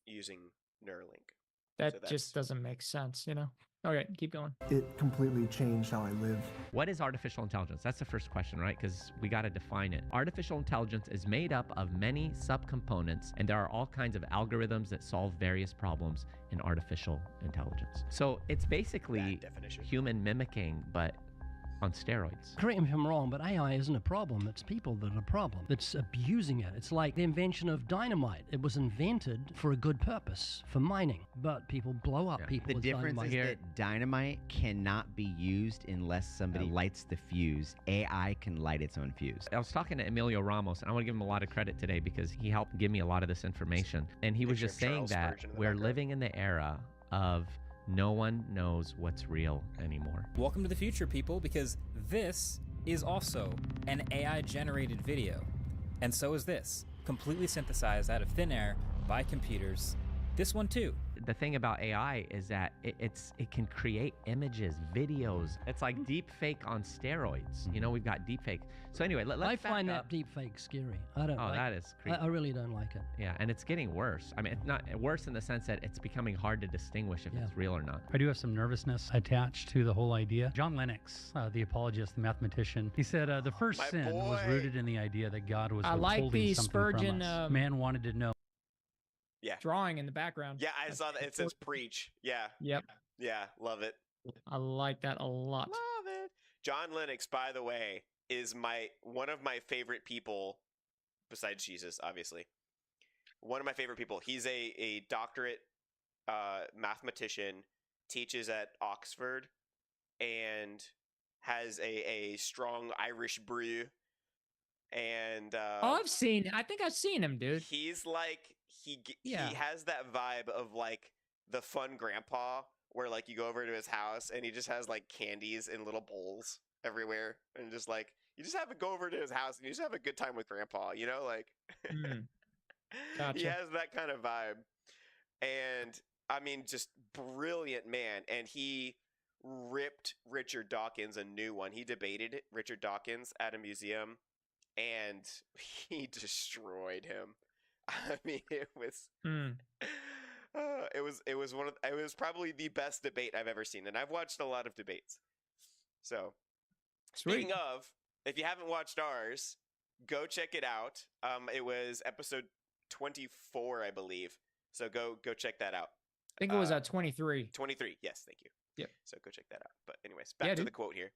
using Neuralink. That just doesn't make sense, you know? Okay, keep going. It completely changed how I live. What is artificial intelligence? That's the first question, right? Because we got to define it. Artificial intelligence is made up of many subcomponents, and there are all kinds of algorithms that solve various problems in artificial intelligence. So it's basically human mimicking, but on steroids. Correct me if I'm wrong, but AI isn't a problem. It's people that are the problem. It's abusing it. It's like the invention of dynamite. It was invented for a good purpose, for mining, but people blow up people The with difference dynamite. is that dynamite cannot be used unless somebody lights the fuse. AI can light its own fuse. I was talking to Emilio Ramos, and I want to give him a lot of credit today because he helped give me a lot of this information. And he was just saying that we're living in the era of no one knows what's real anymore. Welcome to the future, people, because this is also an AI-generated video. And so is this, completely synthesized out of thin air by computers. This one too. The thing about AI is that it can create images, videos. It's like deep fake on steroids. You know, we've got deep fake. So anyway, let's I back find up. that deep fake scary. I don't. Oh, like that it. is creepy. I really don't like it. Yeah, and it's getting worse. I mean, it's not worse in the sense that it's becoming hard to distinguish if it's real or not. I do have some nervousness attached to the whole idea. John Lennox, the apologist, the mathematician, he said the first sin was rooted in the idea that God was I like withholding the something Spurgeon, from us. Man wanted to know. Yeah. Drawing in the background. Yeah, I saw that. It says preach. Yeah. Yep. Yeah, love it. I like that a lot. Love it. John Lennox, by the way, is one of my favorite people, besides Jesus, obviously. one of my favorite people. He's a doctorate mathematician, teaches at Oxford, and has a strong Irish brew. And I think I've seen him, dude. He's like he has that vibe of like the fun grandpa where like you go over to his house and he just has like candies in little bowls everywhere, and just like you just have to go over to his house and you just have a good time with grandpa, you know, like Gotcha. he has that kind of vibe. And I mean, just brilliant man. And he ripped Richard Dawkins a new one. He debated Richard Dawkins at a museum and he destroyed him. I mean, it was it was probably the best debate I've ever seen, and I've watched a lot of debates. So, speaking of, if you haven't watched ours, go check it out. It was episode 24, I believe. So go check that out. I think it was 23. 23, yes, thank you. Yep. So go check that out. But anyways, back to the quote here.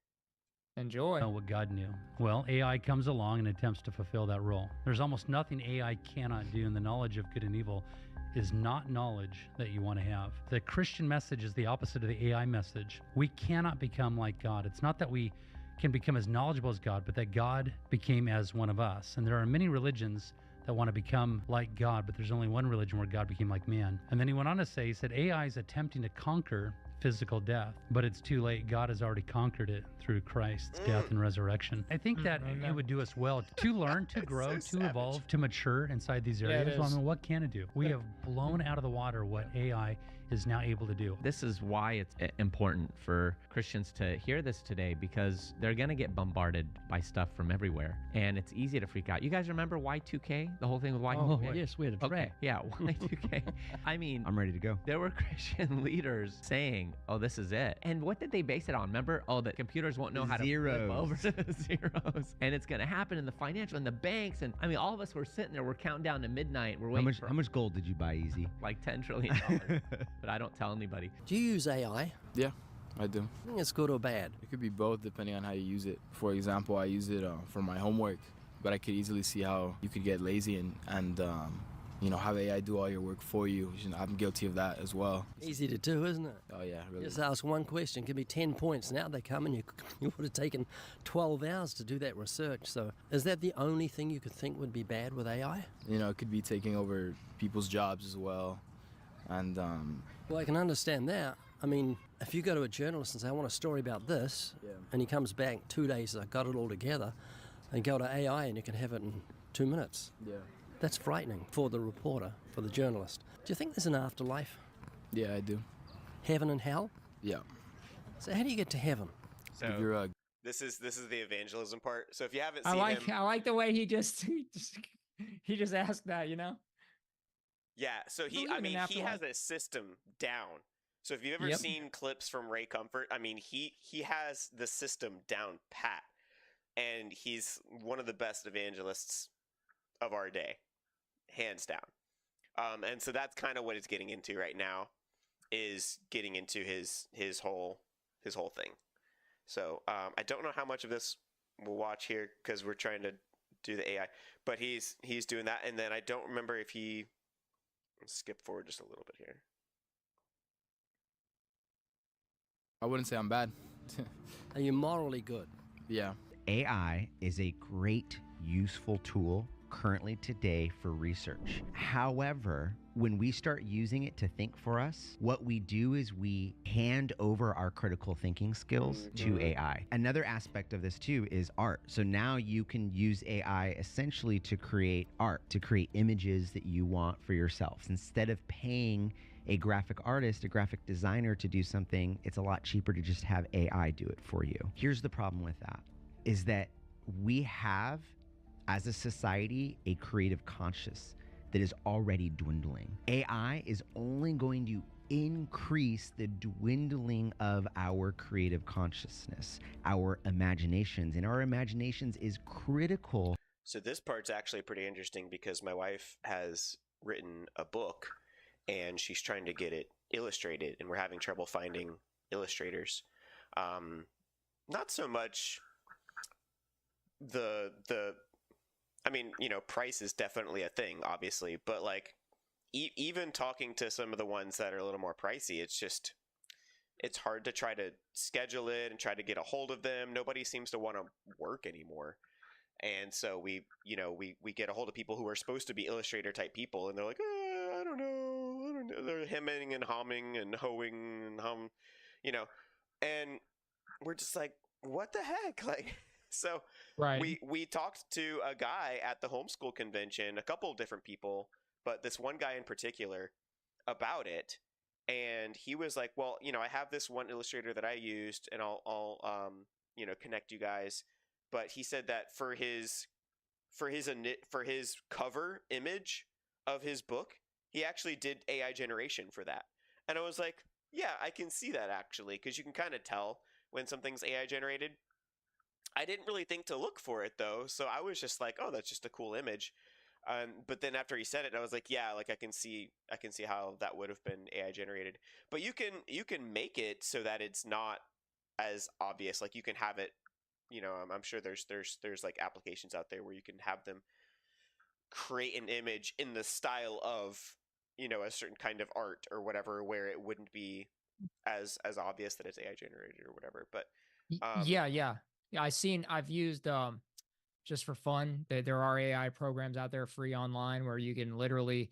Enjoy. Know what God knew. Well, AI comes along and attempts to fulfill that role. There's almost nothing AI cannot do, and the knowledge of good and evil is not knowledge that you want to have. The Christian message is the opposite of the AI message. We cannot become like God. It's not that we can become as knowledgeable as God, but that God became as one of us. And there are many religions that want to become like God, but there's only one religion where God became like man. And then he went on to say, he said, AI is attempting to conquer physical death, but it's too late. God has already conquered it through Christ's death and resurrection. I think that it would do us well to learn, to grow, to evolve, to mature inside these areas. Well, I mean, what can it do? We have blown out of the water what AI is now able to do. This is why it's important for Christians to hear this today, because they're going to get bombarded by stuff from everywhere, and it's easy to freak out. You guys remember Y2K? The whole thing with Y2K? Oh, yes, we had a track. Yeah, Y2K. I mean, I'm ready to go. There were Christian leaders saying, oh, this is it. And what did they base it on? Remember? Oh, that computers won't know how to flip over to the zeros. And it's going to happen in the financial, in the banks. And I mean, all of us were sitting there, we're counting down to midnight. We're waiting How much gold did you buy, Easy? Like $10 trillion. But I don't tell anybody. Do you use AI? Yeah, I do. You think it's good or bad? It could be both depending on how you use it. For example, I use it for my homework, but I could easily see how you could get lazy and have AI do all your work for you. I'm guilty of that as well. Easy to do, isn't it? Oh yeah, really. Just ask one question, give me 10 points. Now they come and you would have taken 12 hours to do that research. So is that the only thing you could think would be bad with AI? It could be taking over people's jobs as well. And well, I can understand that. I mean, if you go to a journalist and say, I want a story about this, and he comes back 2 days, I got it all together, and go to AI and you can have it in 2 minutes. Yeah. That's frightening for the reporter, for the journalist. Do you think there's an afterlife? Yeah, I do. Heaven and hell? Yeah. So how do you get to heaven? So this is the evangelism part. So if you haven't seen I like the way he just asked that, Yeah, so he has a system down. So if you've ever seen clips from Ray Comfort, I mean, he has the system down pat, and he's one of the best evangelists of our day, hands down. And so that's kind of what it's getting into right now, is getting into his whole thing. So I don't know how much of this we'll watch here because we're trying to do the AI, but he's doing that, and then I don't remember if he. Let's skip forward just a little bit here. I wouldn't say I'm bad. Are you morally good? Yeah. AI is a great, useful tool currently today for research. However, when we start using it to think for us, what we do is we hand over our critical thinking skills to AI. Another aspect of this too is art. So now you can use AI essentially to create art, to create images that you want for yourselves. Instead of paying a graphic artist, a graphic designer to do something, it's a lot cheaper to just have AI do it for you. Here's the problem with that, is that we have, as a society, a creative conscience that is already dwindling. AI is only going to increase the dwindling of our creative consciousness, our imaginations, and our imaginations is critical. So this part's actually pretty interesting because my wife has written a book and she's trying to get it illustrated, and we're having trouble finding illustrators. Not so much the I mean, price is definitely a thing, obviously, but like even talking to some of the ones that are a little more pricey, it's hard to try to schedule it and try to get a hold of them. Nobody seems to want to work anymore. And so we get a hold of people who are supposed to be Illustrator type people, and they're like, I don't know. They're hemming and humming and hoeing and and we're just like, what the heck? Like, so Right. we talked to a guy at the homeschool convention, a couple of different people, but this one guy in particular about it. And he was like, well, I have this one Illustrator that I used, and I'll connect you guys. But he said that for his cover image of his book, he actually did AI generation for that. And I was like, yeah, I can see that actually, because you can kind of tell when something's AI generated. I didn't really think to look for it though, so I was just like, oh, that's just a cool image. But then after he said it, I was like, yeah, like I can see how that would have been AI generated. But you can make it so that it's not as obvious. Like you can have it, I'm sure there's like applications out there where you can have them create an image in the style of, a certain kind of art or whatever, where it wouldn't be as obvious that it's AI generated or whatever. But Yeah. I've used just for fun that there are AI programs out there free online where you can literally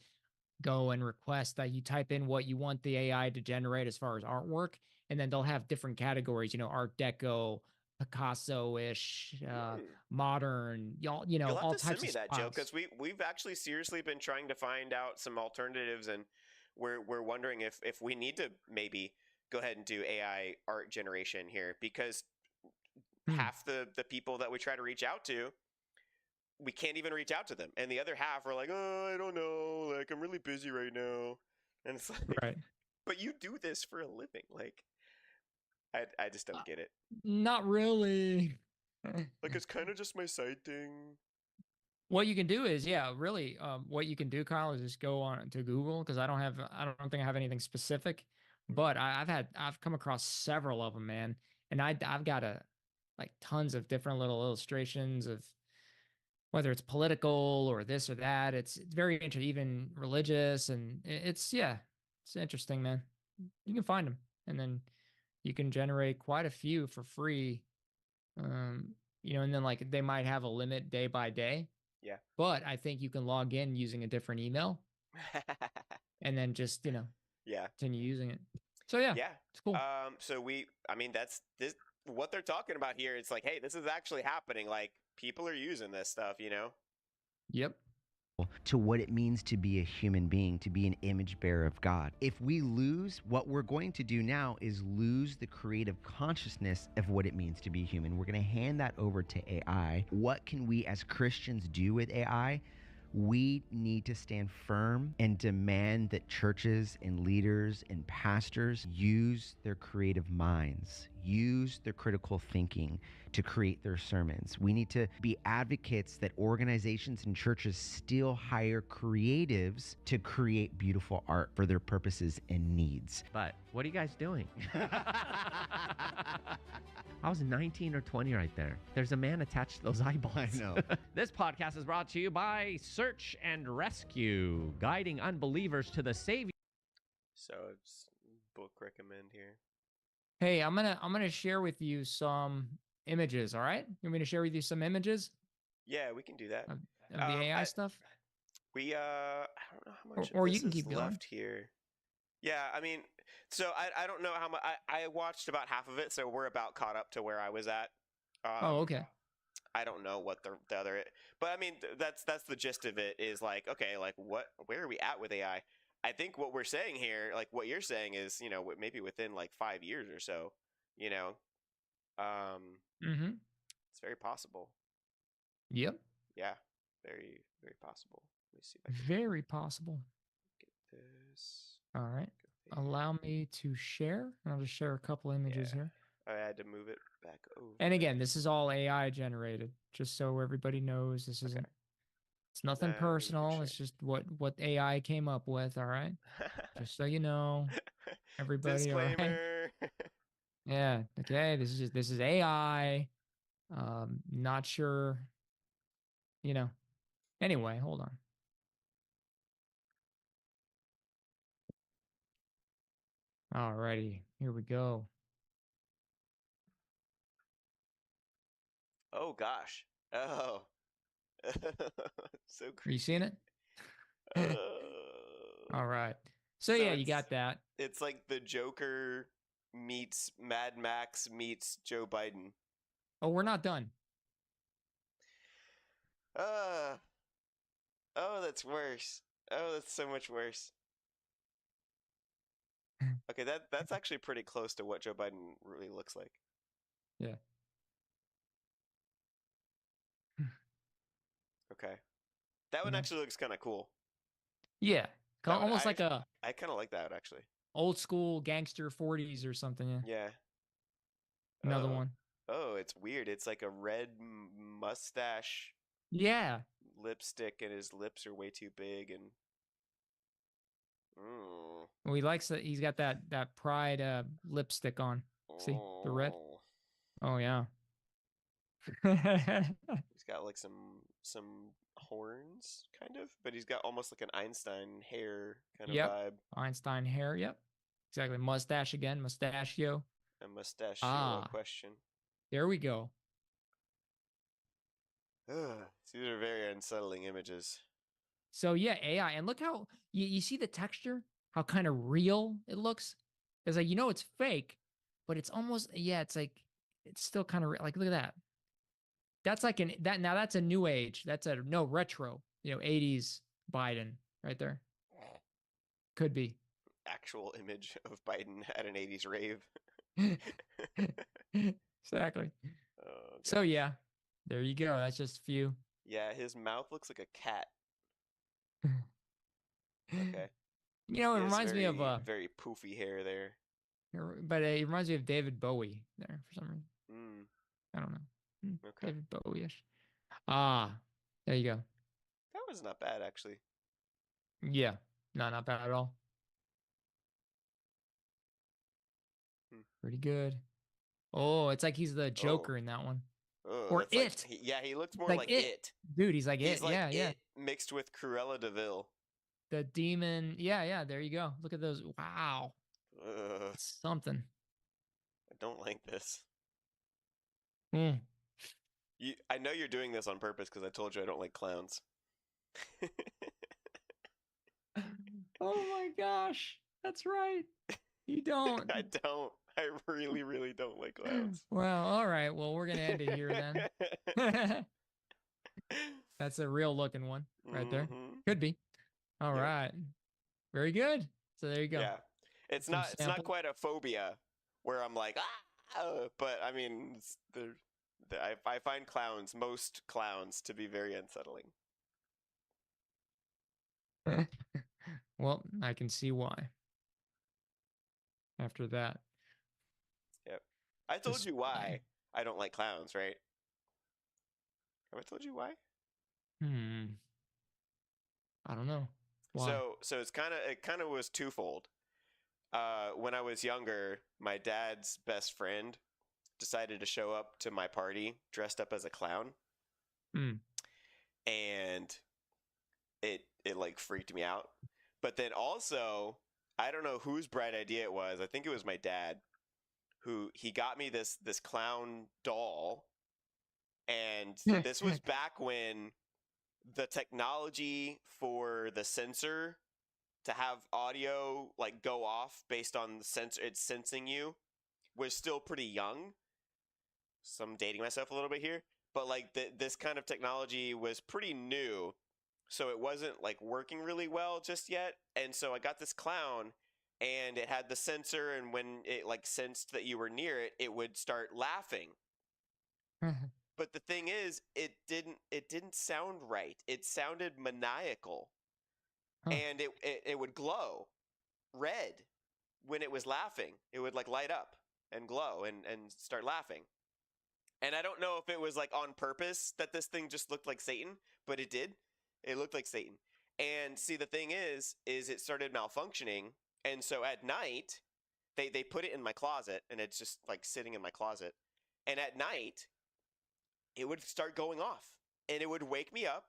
go and request that you type in what you want the AI to generate as far as artwork, and then they'll have different categories, Art Deco, Picasso-ish, modern, You'll have all to send types me of that, Joe, styles. because we've actually seriously been trying to find out some alternatives, and we're wondering if we need to maybe go ahead and do AI art generation here, because half the people that we try to reach out to, we can't even reach out to them, and the other half are like, oh, I don't know, like I'm really busy right now, and it's like, Right. but you do this for a living, like I just don't get it. Not really. Like it's kind of just my side thing. What you can do is, yeah, really, what you can do, Kyle, is just go on to Google, because I don't think I have anything specific, but I've come across several of them, man, and I've got like tons of different little illustrations of whether it's political or this or that. It's very interesting, even religious, and it's interesting, man. You can find them, and then you can generate quite a few for free. And then like they might have a limit day by day. Yeah. But I think you can log in using a different email and then just, yeah, continue using it. So yeah, it's cool. So that's this what they're talking about here. It's like, hey, this is actually happening. Like people are using this stuff, Yep. To what it means to be a human being, to be an image bearer of God. If we lose, what we're going to do now is lose the creative consciousness of what it means to be human. We're going to hand that over to AI. What can we as Christians do with AI? We need to stand firm and demand that churches and leaders and pastors use their creative minds, use their critical thinking to create their sermons. We need to be advocates that organizations and churches still hire creatives to create beautiful art for their purposes and needs. But what are you guys doing? I was 19 or 20 right there. There's a man attached to those eyeballs. I know. This podcast is brought to you by Search and Rescue, guiding unbelievers to the Savior. So it's book recommend here. Hey, I'm gonna share with you some images. All right, you want me to share with you some images? Yeah, we can do that. Of the AI stuff. I don't know how much. Or of you can this keep is going. left here. Yeah, I mean, so I don't know how much. I watched about half of it, so we're about caught up to where I was at. Oh, okay. I don't know what the other, but I mean that's the gist of it. Is like, okay, like where are we at with AI? I think what we're saying here, like what you're saying is, maybe within like 5 years or so, it's very possible. Yep. Yeah, very, very possible. Let me see if I can Very possible. get this. All right. Allow me to share. I'll just share a couple images here. I had to move it back over. And again, this is all AI generated, just so everybody knows. This isn't. It's nothing personal. It's just what AI came up with. All right. Just so you know, everybody. Disclaimer. All right? Yeah. Okay. This is AI. Not sure. Anyway, hold on. Alrighty, here we go. Oh gosh. Oh. So Are you seeing it? Uh, All right. So yeah, you got that. It's like the Joker meets Mad Max meets Joe Biden. Oh, we're not done. Oh, that's worse. Oh, that's so much worse. Okay, that's actually pretty close to what Joe Biden really looks like. Yeah. Okay. That one actually looks kind of cool. Yeah. That one, Almost like a I kind of like that actually. old school gangster 40s or something. Yeah. Yeah. Another one. Oh, it's weird. It's like a red mustache. Yeah. Lipstick, and his lips are way too big, and Well, he likes that. He's got that pride lipstick on. See the red? Oh yeah. He's got like some horns, kind of, but he's got almost like an Einstein hair kind of vibe. Einstein hair. Yep. Exactly. Mustache again. Mustachio. A mustachio question. There we go. These are very unsettling images. So yeah, AI, and look how you see the texture, how kind of real it looks. It's like it's fake, but it's almost it's like it's still kind of like look at that. That's like that's a new age. That's a retro, 80s Biden right there. Could be. Actual image of Biden at an 80s rave. Exactly. So yeah, there you go. That's just a few. Yeah, his mouth looks like a cat. Okay. It reminds me of very poofy hair there. But it reminds me of David Bowie there for some reason. I don't know. Okay. David Bowie-ish. There you go. That was not bad actually. Yeah. No, not bad at all. Pretty good. Oh, it's like he's the Joker in that one. Or it. Like, he looks more like it. Dude, he's like it. Like yeah. It mixed with Cruella de Vil. The demon. Yeah. There you go. Look at those. Wow. It's something. I don't like this. I know you're doing this on purpose because I told you I don't like clowns. Oh my gosh. That's right. You don't. I don't. I really, really don't like clowns. Well, all right. Well, we're going to end it here then. That's a real looking one right there. Could be. All right. Very good. So there you go. Yeah. It's not quite a phobia where I'm like, but I mean, I find most clowns to be very unsettling. Well, I can see why. After that. Yep. I told you why I don't like clowns, right? Have I told you why? I don't know. Why? So it kind of was twofold. When I was younger, my dad's best friend decided to show up to my party dressed up as a clown. And it like freaked me out. But then also, I don't know whose bright idea it was. I think it was my dad, who he got me this clown doll. And this was back when the technology for the sensor to have audio like go off based on the sensor it's sensing you was still pretty young. So I'm dating myself a little bit here, but like this kind of technology was pretty new, so it wasn't like working really well just yet. And so I got this clown, and it had the sensor, and when it like sensed that you were near it, it would start laughing. But the thing is, it didn't sound right. It sounded maniacal. And it would glow red when it was laughing. It would like light up and glow and start laughing. And I don't know if it was like on purpose that this thing just looked like Satan, but it did. It looked like Satan. And see, the thing is it started malfunctioning. And so at night, they put it in my closet, and it's just like sitting in my closet. And at night, it would start going off, and it would wake me up,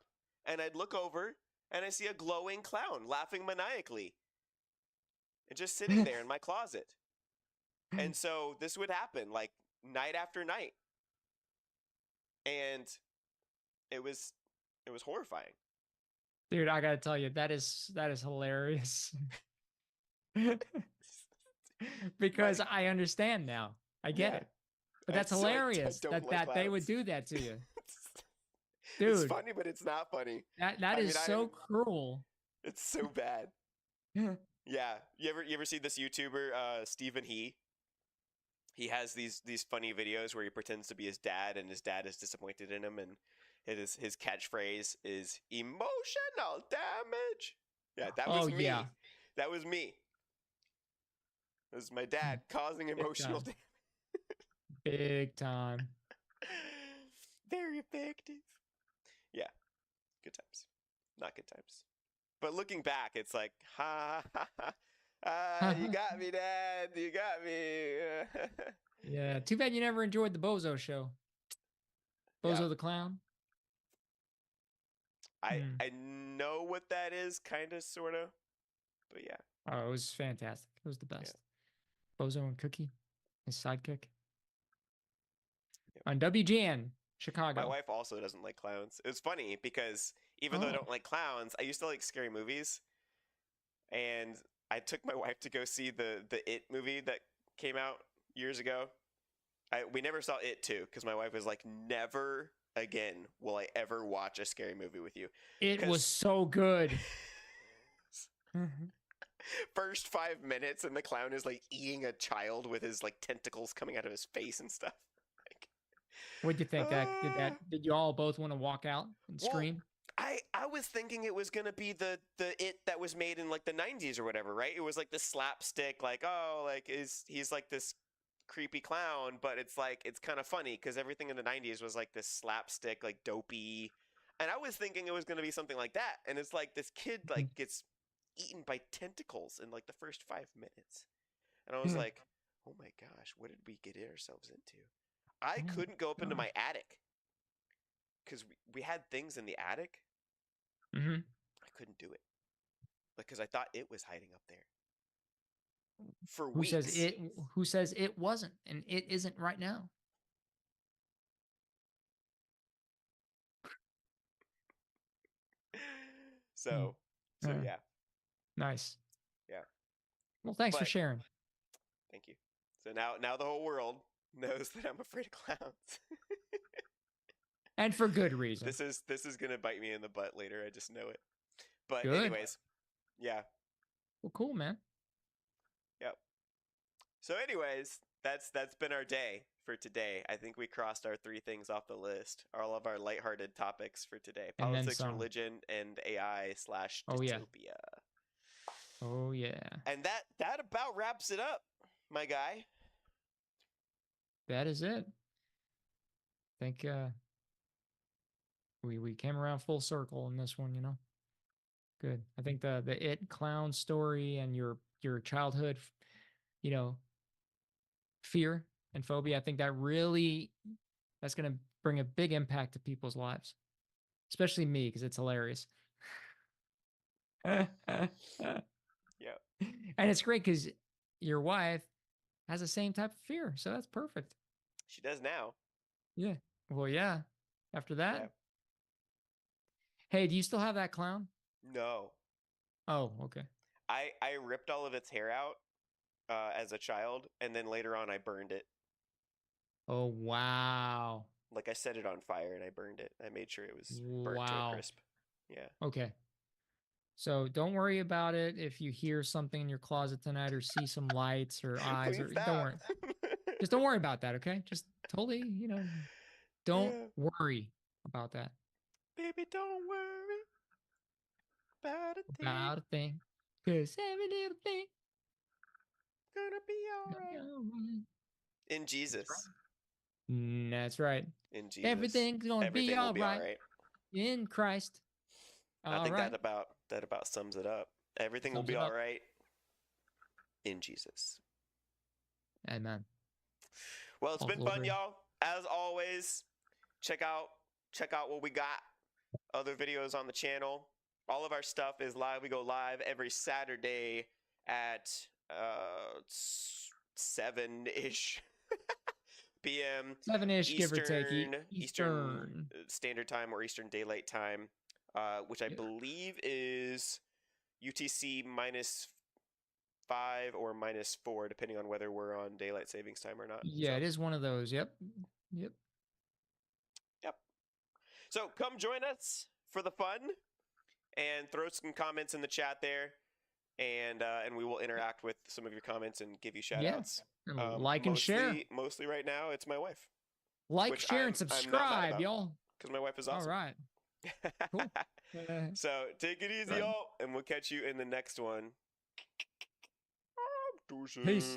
and I'd look over and I see a glowing clown laughing maniacally and just sitting there in my closet. And so this would happen like night after night. And it was horrifying. Dude, I gotta tell you, that is hilarious. Because I understand now. I get it. But that's So I hilarious don't like that they would clowns. do that to you. It's Dude, funny, but it's not funny. that is so cruel. It's so bad. Yeah. You ever see this YouTuber, Stephen He? He has these funny videos where he pretends to be his dad, and his dad is disappointed in him, and his catchphrase is emotional damage. Yeah, that was me. Yeah. That was me. It was my dad causing emotional damage. Big time. Very effective. Yeah. Good times. Not good times. But looking back, it's like, ha ha ha. You got me, Dad. You got me. Yeah. Too bad you never enjoyed the Bozo show. Bozo the Clown. I know what that is, kind of, sort of. But yeah. Oh, it was fantastic. It was the best. Bozo and Cookie, his sidekick. On WGN, Chicago. My wife also doesn't like clowns. It was funny because even though I don't like clowns, I used to like scary movies. And I took my wife to go see the It movie that came out years ago. We never saw It 2 because my wife was like, never again will I ever watch a scary movie with you. It was so good. First 5 minutes and the clown is like eating a child with his like tentacles coming out of his face and stuff. What'd you think? Did you all both want to walk out and scream? I was thinking it was gonna be the It that was made in like the 90s or whatever, right? It was like the slapstick, like, oh, like he's like this creepy clown, but it's like it's kind of funny because everything in the 90s was like this slapstick, like dopey. And I was thinking it was gonna be something like that, and it's like this kid like gets eaten by tentacles in like the first 5 minutes, and I was like, oh my gosh, what did we get ourselves into? I couldn't go up into my attic because we had things in the attic. Mm-hmm. I couldn't do it because I thought it was hiding up there for Who weeks. Who says it wasn't, and it isn't right now? So yeah. Nice. Yeah. Well, thanks for sharing. Thank you. So now the whole world knows that I'm afraid of clowns. And for good reason. This is gonna bite me in the butt later. I just know it. But good. Anyways, yeah. Well, cool, man. Yep. So anyways, that's been our day for today. I think we crossed our 3 things off the list. All of our lighthearted topics for today: politics, religion, and AI/dystopia. Oh yeah. And that about wraps it up, my guy. That is it. I think we came around full circle in this one, you know. Good. I think the It clown story and your childhood, you know, fear and phobia, I think that's going to bring a big impact to people's lives, especially me, because it's hilarious. Yeah. And it's great because your wife has the same type of fear, so that's perfect. She does now. Yeah. Well, yeah. After that. Yeah. Hey, do you still have that clown? No. Oh, okay. I ripped all of its hair out as a child, and then later on I burned it. Oh, wow. Like I set it on fire and I burned it. I made sure it was burnt to a crisp. Yeah. Okay. So don't worry about it if you hear something in your closet tonight or see some lights or eyes. Or don't worry. Just don't worry about that, okay? Just totally, you know, don't worry about that. Baby, don't worry about a thing. About a thing. Because every little thing gonna be all right. In Jesus. That's right. In Jesus. Everything's gonna be all right. In Christ. I think that about sums it up. Everything will be all right in Jesus. Amen. Well, it's been fun, y'all. As always, check out what we got other videos on the channel. All of our stuff is live. We go live every Saturday at 7-ish p.m. 7-ish, give or take. Eastern Standard Time or Eastern Daylight Time, which I believe is UTC -5 or -4, depending on whether we're on daylight savings time or not. Yeah, so. It is one of those. Yep. So come join us for the fun and throw some comments in the chat there, and we will interact with some of your comments and give you shout outs. Like and share. Mostly right now, it's my wife. Like, share, and subscribe, y'all. Because my wife is awesome. All right. Cool. So take it easy, y'all, and we'll catch you in the next one. Peace.